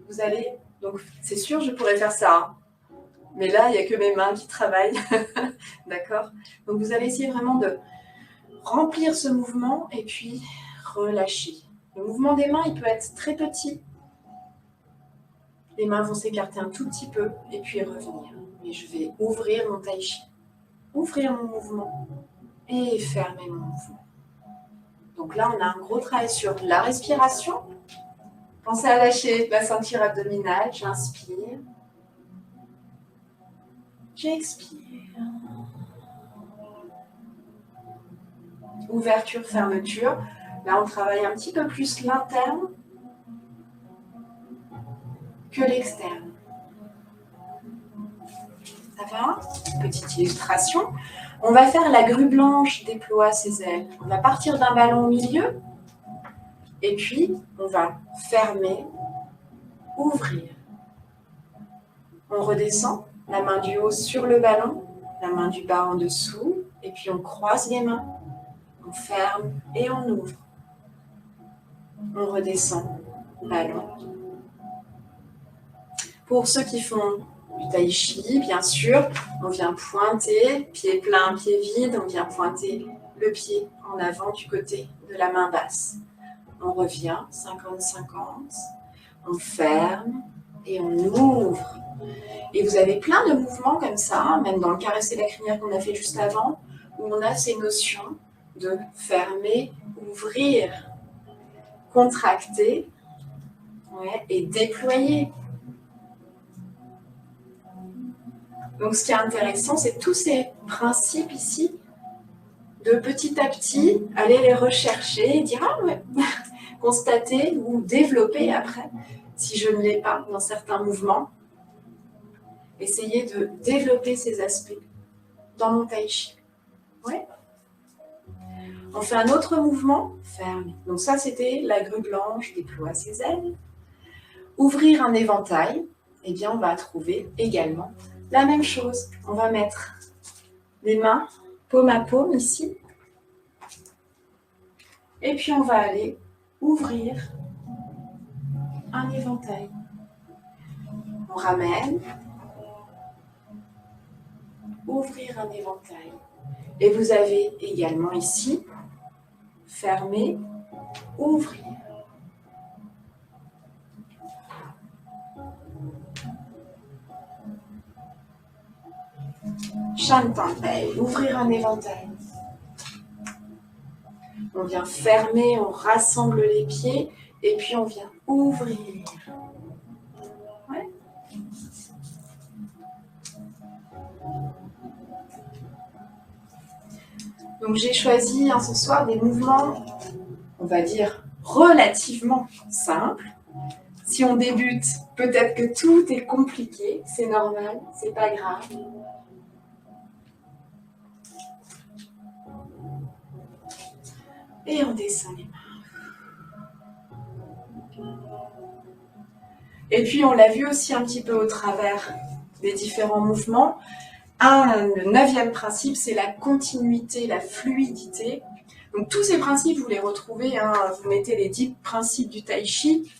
Vous allez... Donc, c'est sûr, je pourrais faire ça. Hein. Mais là, il n'y a que mes mains qui travaillent. D'accord? Donc, vous allez essayer vraiment de remplir ce mouvement et puis relâcher. Le mouvement des mains, il peut être très petit. Les mains vont s'écarter un tout petit peu et puis revenir. et je vais ouvrir mon tai chi. Ouvrir mon mouvement et fermer mon mouvement. Donc là, on a un gros travail sur la respiration. Pensez à lâcher la ceinture abdominale. J'inspire. J'expire. Ouverture, fermeture. Là, on travaille un petit peu plus l'interne que l'externe. Ça va? Petite illustration. On va faire la grue blanche déploie ses ailes. On va partir d'un ballon au milieu et puis on va fermer, ouvrir. On redescend, la main du haut sur le ballon, la main du bas en dessous et puis on croise les mains. On ferme et on ouvre. On redescend, ballon. Pour ceux qui font du tai chi, bien sûr, on vient pointer, pied plein, pied vide, on vient pointer le pied en avant du côté de la main basse. On revient, 50-50, on ferme et on ouvre. Et vous avez plein de mouvements comme ça, même dans le caresser la crinière qu'on a fait juste avant, où on a ces notions de fermer, ouvrir, contracter et déployer. Donc ce qui est intéressant, c'est tous ces principes ici, de petit à petit, aller les rechercher et dire « Ah ouais !» constater ou développer après, si je ne l'ai pas dans certains mouvements. Essayer de développer ces aspects dans mon tai chi. Ouais. On fait un autre mouvement, ferme. Donc ça, c'était la grue blanche, déploie ses ailes. Ouvrir un éventail, eh bien, on va trouver également la même chose. On va mettre les mains paume à paume ici. Et puis, on va aller ouvrir un éventail. On ramène. Ouvrir un éventail. Et vous avez également ici, fermer, ouvrir. Shantanpai, ouvrir un éventail. On vient fermer, on rassemble les pieds et puis on vient ouvrir. Ouais. Donc j'ai choisi ce soir des mouvements, on va dire, relativement simples. Si on débute, peut-être que tout est compliqué, c'est normal, c'est pas grave. Et on descend les mains. Et puis on l'a vu aussi un petit peu au travers des différents mouvements. Le 9e principe, c'est la continuité, la fluidité. Donc tous ces principes, vous les retrouvez, vous mettez les 10 principes du tai chi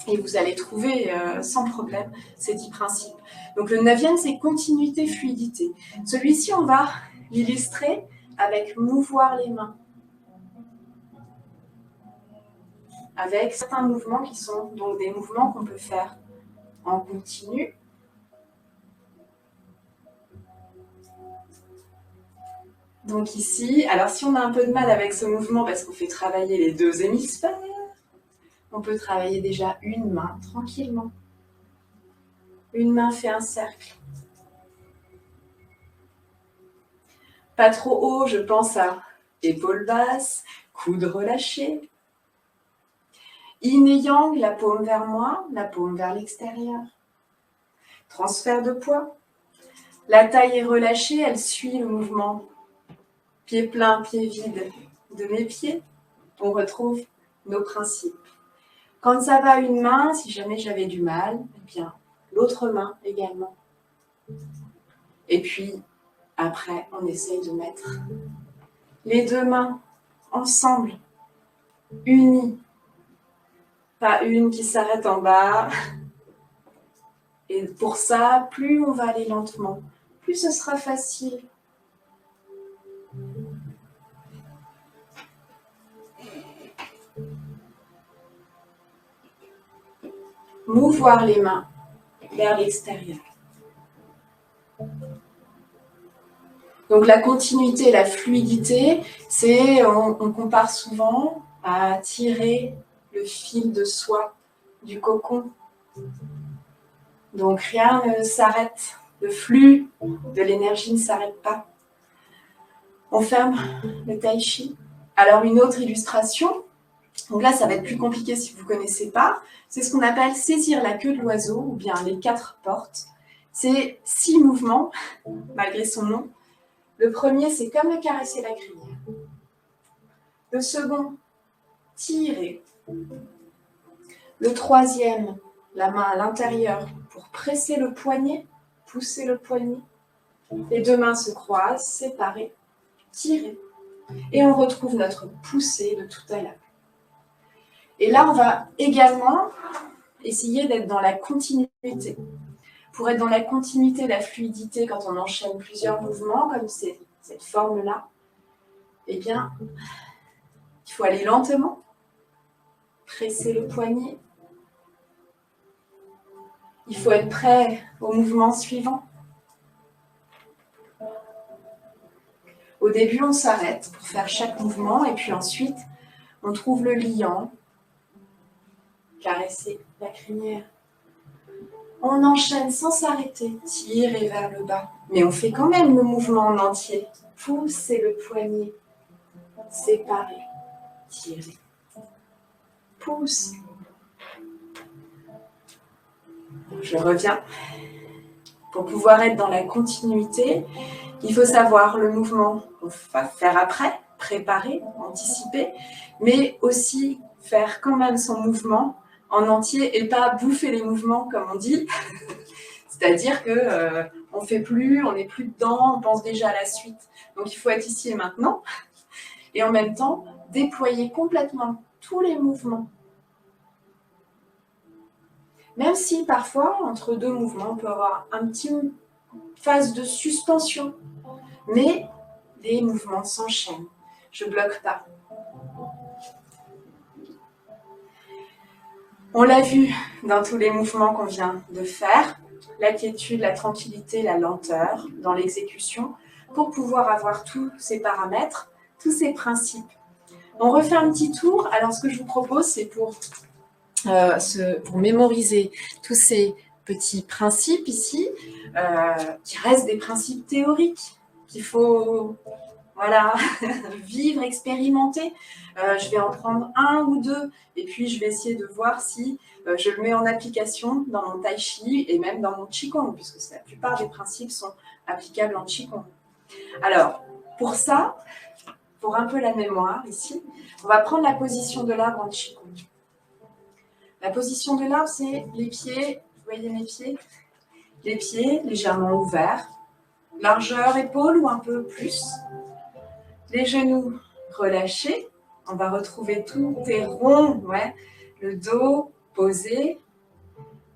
et vous allez trouver sans problème ces 10 principes. Donc le 9e, c'est continuité, fluidité. Celui-ci, on va l'illustrer avec mouvoir les mains. Avec certains mouvements qui sont donc des mouvements qu'on peut faire en continu. Donc ici, alors si on a un peu de mal avec ce mouvement parce qu'on fait travailler les 2 hémisphères, on peut travailler déjà une main tranquillement. Une main fait un cercle. Pas trop haut, je pense à épaules basses, coudes relâchés. Yin et yang, la paume vers moi, la paume vers l'extérieur. Transfert de poids. La taille est relâchée, elle suit le mouvement. Pied plein, pied vide de mes pieds. On retrouve nos principes. Quand ça va une main, si jamais j'avais du mal, eh bien, l'autre main également. Et puis, après, on essaye de mettre les 2 mains ensemble, unies. Pas une qui s'arrête en bas. Et pour ça, plus on va aller lentement, plus ce sera facile. Mouvoir les mains vers l'extérieur. Donc la continuité, la fluidité, on compare souvent à tirer le fil de soie du cocon. Donc rien ne s'arrête, le flux de l'énergie ne s'arrête pas. On ferme le tai chi. Alors une autre illustration, donc là ça va être plus compliqué si vous ne connaissez pas, c'est ce qu'on appelle saisir la queue de l'oiseau ou bien les 4 portes. C'est 6 mouvements, malgré son nom. Le premier, c'est comme de caresser la crinière. Le second, tirer. Le troisième, la main à l'intérieur pour presser le poignet, pousser le poignet. Les 2 mains se croisent, séparées, tirer. Et on retrouve notre poussée de tout à l'heure. Et là, on va également essayer d'être dans la continuité. Pour être dans la continuité, la fluidité, quand on enchaîne plusieurs mouvements, comme cette forme-là, eh bien, il faut aller lentement, presser le poignet. Il faut être prêt au mouvement suivant. Au début, on s'arrête pour faire chaque mouvement et puis ensuite, on trouve le liant, caresser la crinière. On enchaîne sans s'arrêter, tirer vers le bas. Mais on fait quand même le mouvement en entier. Pousser le poignet, séparer, tirer. Pousse. Je reviens. Pour pouvoir être dans la continuité, il faut savoir le mouvement qu'on va faire après, préparer, anticiper, mais aussi faire quand même son mouvement en entier et pas bouffer les mouvements comme on dit. C'est-à-dire que on fait plus, on n'est plus dedans, on pense déjà à la suite. Donc il faut être ici et maintenant et en même temps déployer complètement tous les mouvements. Même si parfois, entre 2 mouvements, on peut avoir un petit phase de suspension, mais les mouvements s'enchaînent. Je ne bloque pas. On l'a vu dans tous les mouvements qu'on vient de faire, la quiétude, la tranquillité, la lenteur dans l'exécution, pour pouvoir avoir tous ces paramètres, tous ces principes. On refait un petit tour. Alors, ce que je vous propose, c'est pour mémoriser tous ces petits principes ici, qui restent des principes théoriques, qu'il faut vivre, expérimenter. Je vais en prendre 1 ou 2, et puis je vais essayer de voir si je le mets en application dans mon tai chi et même dans mon qigong, puisque la plupart des principes sont applicables en qigong. Alors, pour ça, pour un peu la mémoire ici, on va prendre la position de l'arbre en qigong. La position de l'arbre, c'est les pieds, vous voyez mes pieds? Les pieds légèrement ouverts, largeur épaule ou un peu plus. Les genoux relâchés, on va retrouver tout est rond, le dos posé,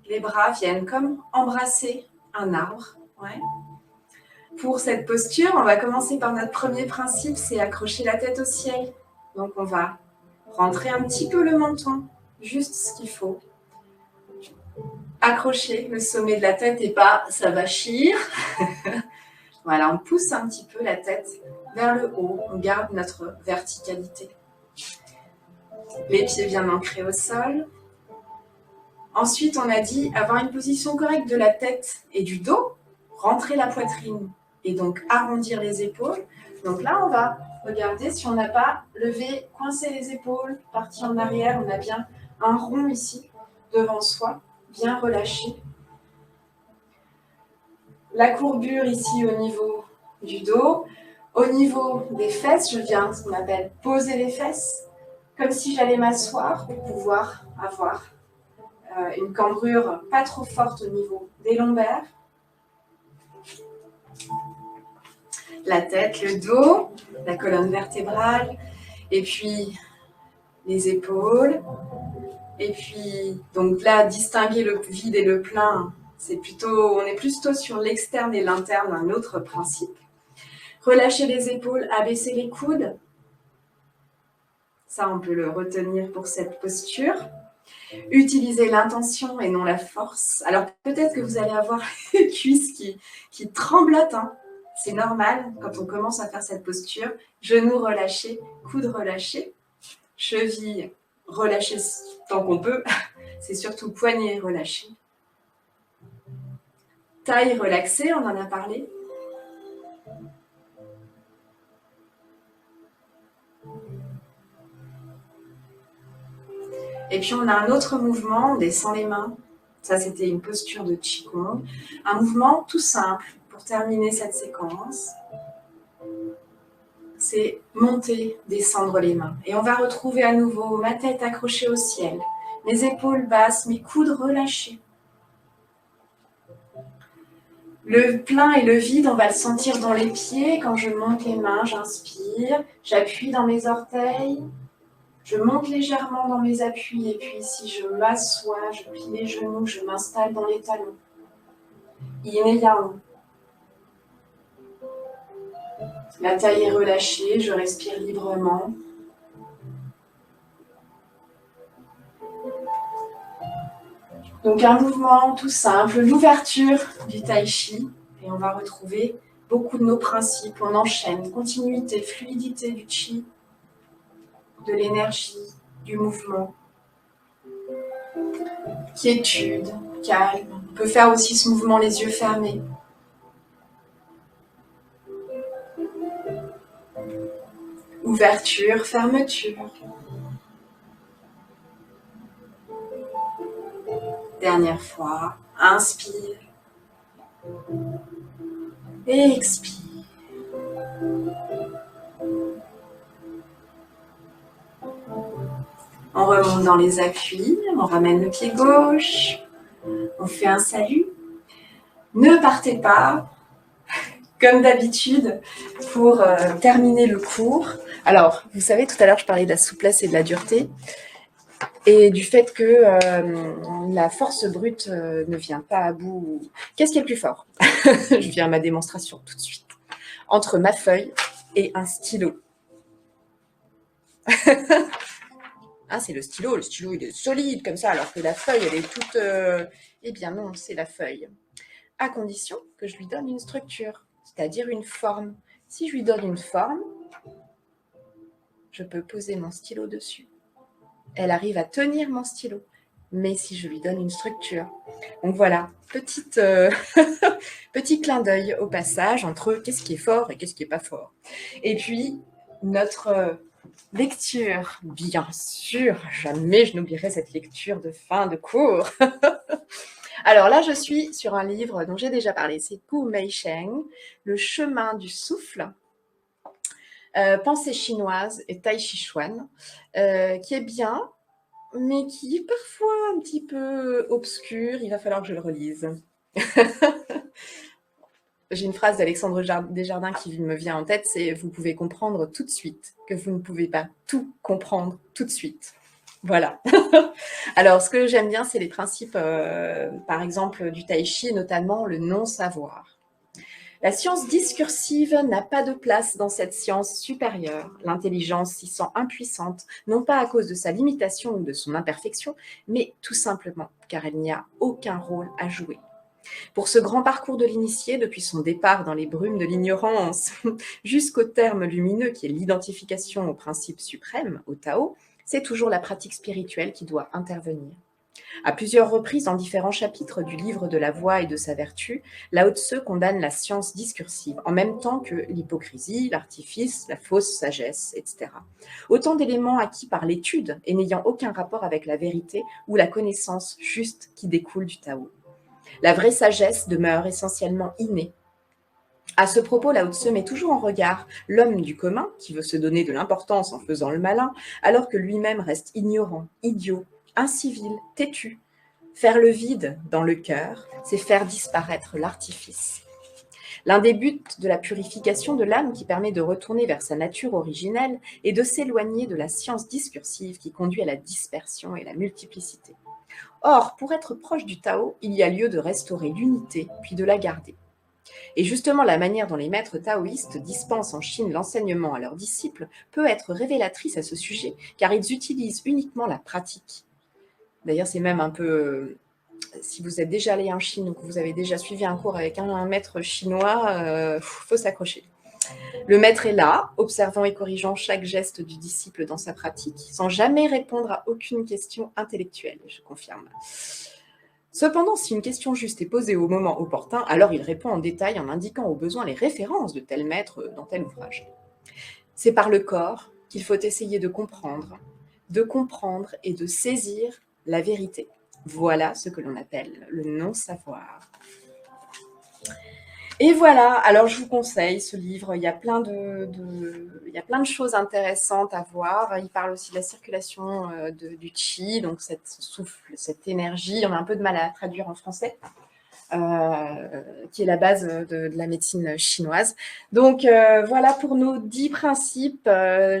les bras viennent comme embrasser un arbre. Pour cette posture, on va commencer par notre premier principe, c'est accrocher la tête au ciel. Donc on va rentrer un petit peu le menton, juste ce qu'il faut. Accrocher le sommet de la tête et pas s'avachir. Voilà, on pousse un petit peu la tête vers le haut, on garde notre verticalité. Les pieds bien ancrés au sol. Ensuite, on a dit avoir une position correcte de la tête et du dos, rentrer la poitrine et donc arrondir les épaules. Donc là, on va regarder si on n'a pas levé, coincé les épaules, parti en arrière, on a bien un rond ici devant soi, bien relâché. La courbure ici au niveau du dos. Au niveau des fesses, je viens ce qu'on appelle poser les fesses, comme si j'allais m'asseoir pour pouvoir avoir une cambrure pas trop forte au niveau des lombaires. La tête, le dos, la colonne vertébrale, et puis les épaules. Et puis, donc là, distinguer le vide et le plein, on est plutôt sur l'externe et l'interne, un autre principe. Relâcher les épaules, abaisser les coudes. Ça, on peut le retenir pour cette posture. Utiliser l'intention et non la force. Alors, peut-être que vous allez avoir les cuisses qui tremblotent. C'est normal quand on commence à faire cette posture. Genoux relâchés, coudes relâchés, chevilles relâchées tant qu'on peut. C'est surtout poignets relâchés. Taille relaxée, on en a parlé. Et puis on a un autre mouvement, on descend les mains. Ça, c'était une posture de Qigong. Un mouvement tout simple pour terminer cette séquence. C'est monter, descendre les mains. Et on va retrouver à nouveau ma tête accrochée au ciel, mes épaules basses, mes coudes relâchés. Le plein et le vide, on va le sentir dans les pieds. Quand je monte les mains, j'inspire, j'appuie dans mes orteils, je monte légèrement dans mes appuis et puis si je m'assois, je plie les genoux, je m'installe dans les talons. Yin et Yang. La taille est relâchée, je respire librement. Donc un mouvement tout simple, l'ouverture du Tai Chi, et on va retrouver beaucoup de nos principes. On enchaîne, continuité, fluidité du Chi, de l'énergie, du mouvement. Quiétude, calme. On peut faire aussi ce mouvement les yeux fermés. Ouverture, fermeture. Dernière fois, inspire. Et expire. On remonte dans les appuis, on ramène le pied gauche, on fait un salut. Ne partez pas, comme d'habitude, pour terminer le cours. Alors, vous savez, tout à l'heure, je parlais de la souplesse et de la dureté et du fait que la force brute ne vient pas à bout. Qu'est-ce qui est le plus fort? Je viens à ma démonstration tout de suite. Entre ma feuille et un stylo. Ah, c'est le stylo il est solide comme ça, alors que la feuille, elle est toute... Eh bien non, c'est la feuille. À condition que je lui donne une structure, c'est-à-dire une forme. Si je lui donne une forme, je peux poser mon stylo dessus. Elle arrive à tenir mon stylo, mais si je lui donne une structure. Donc voilà, petit clin d'œil au passage entre qu'est-ce qui est fort et qu'est-ce qui n'est pas fort. Et puis, notre lecture, bien sûr, jamais je n'oublierai cette lecture de fin de cours. Alors là, je suis sur un livre dont j'ai déjà parlé, c'est Gu Meisheng, Le chemin du souffle, pensée chinoise et Tai Chi Chuan, qui est bien, mais qui est parfois un petit peu obscur. Il va falloir que je le relise. J'ai une phrase d'Alexandre Desjardins qui me vient en tête, c'est « Vous pouvez comprendre tout de suite que vous ne pouvez pas tout comprendre tout de suite ». Voilà. Alors, ce que j'aime bien, c'est les principes, par exemple, du Tai Chi, notamment le non-savoir. La science discursive n'a pas de place dans cette science supérieure. L'intelligence s'y sent impuissante, non pas à cause de sa limitation ou de son imperfection, mais tout simplement car elle n'y a aucun rôle à jouer. Pour ce grand parcours de l'initié, depuis son départ dans les brumes de l'ignorance jusqu'au terme lumineux qui est l'identification au principe suprême, au Tao, c'est toujours la pratique spirituelle qui doit intervenir. À plusieurs reprises dans différents chapitres du livre de la voie et de sa vertu, Lao Tse condamne la science discursive, en même temps que l'hypocrisie, l'artifice, la fausse sagesse, etc. Autant d'éléments acquis par l'étude et n'ayant aucun rapport avec la vérité ou la connaissance juste qui découle du Tao. La vraie sagesse demeure essentiellement innée. À ce propos, Lao Tse met toujours en regard l'homme du commun, qui veut se donner de l'importance en faisant le malin, alors que lui-même reste ignorant, idiot, incivil, têtu. Faire le vide dans le cœur, c'est faire disparaître l'artifice. L'un des buts de la purification de l'âme qui permet de retourner vers sa nature originelle est de s'éloigner de la science discursive qui conduit à la dispersion et la multiplicité. Or, pour être proche du Tao, il y a lieu de restaurer l'unité, puis de la garder. Et justement, la manière dont les maîtres taoïstes dispensent en Chine l'enseignement à leurs disciples peut être révélatrice à ce sujet, car ils utilisent uniquement la pratique. D'ailleurs, c'est même un peu si vous êtes déjà allé en Chine ou que vous avez déjà suivi un cours avec un maître chinois, faut s'accrocher. Le maître est là, observant et corrigeant chaque geste du disciple dans sa pratique, sans jamais répondre à aucune question intellectuelle, je confirme. Cependant, si une question juste est posée au moment opportun, alors il répond en détail en indiquant au besoin les références de tel maître dans tel ouvrage. C'est par le corps qu'il faut essayer de comprendre et de saisir la vérité. Voilà ce que l'on appelle le non-savoir. Et voilà, alors je vous conseille ce livre, il y a plein de choses intéressantes à voir. Il parle aussi de la circulation du qi, donc cette souffle, cette énergie, on a un peu de mal à traduire en français. Qui est la base de la médecine chinoise. Donc voilà pour nos 10 principes.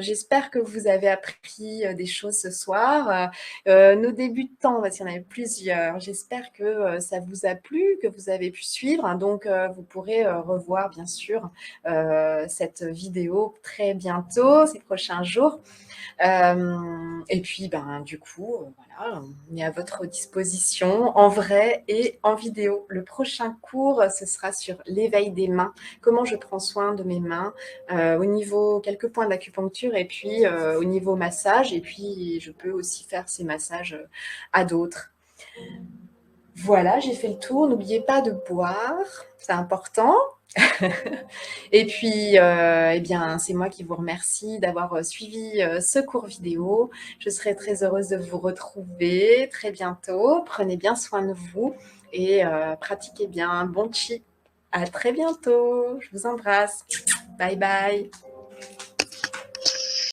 J'espère que vous avez appris des choses ce soir. Nos débutants, parce qu'il y en avait plusieurs, j'espère que ça vous a plu, que vous avez pu suivre. Donc vous pourrez revoir bien sûr cette vidéo très bientôt, ces prochains jours. Et puis, du coup, voilà, on est à votre disposition en vrai et en vidéo. Le prochain cours, ce sera sur l'éveil des mains, comment je prends soin de mes mains, au niveau quelques points d'acupuncture et puis au niveau massage. Et puis, je peux aussi faire ces massages à d'autres. Voilà, j'ai fait le tour. N'oubliez pas de boire, c'est important. Et puis, eh bien, c'est moi qui vous remercie d'avoir suivi ce cours vidéo. Je serai très heureuse de vous retrouver très bientôt. Prenez bien soin de vous et pratiquez bien. Bon chi. À très bientôt. Je vous embrasse. Bye bye.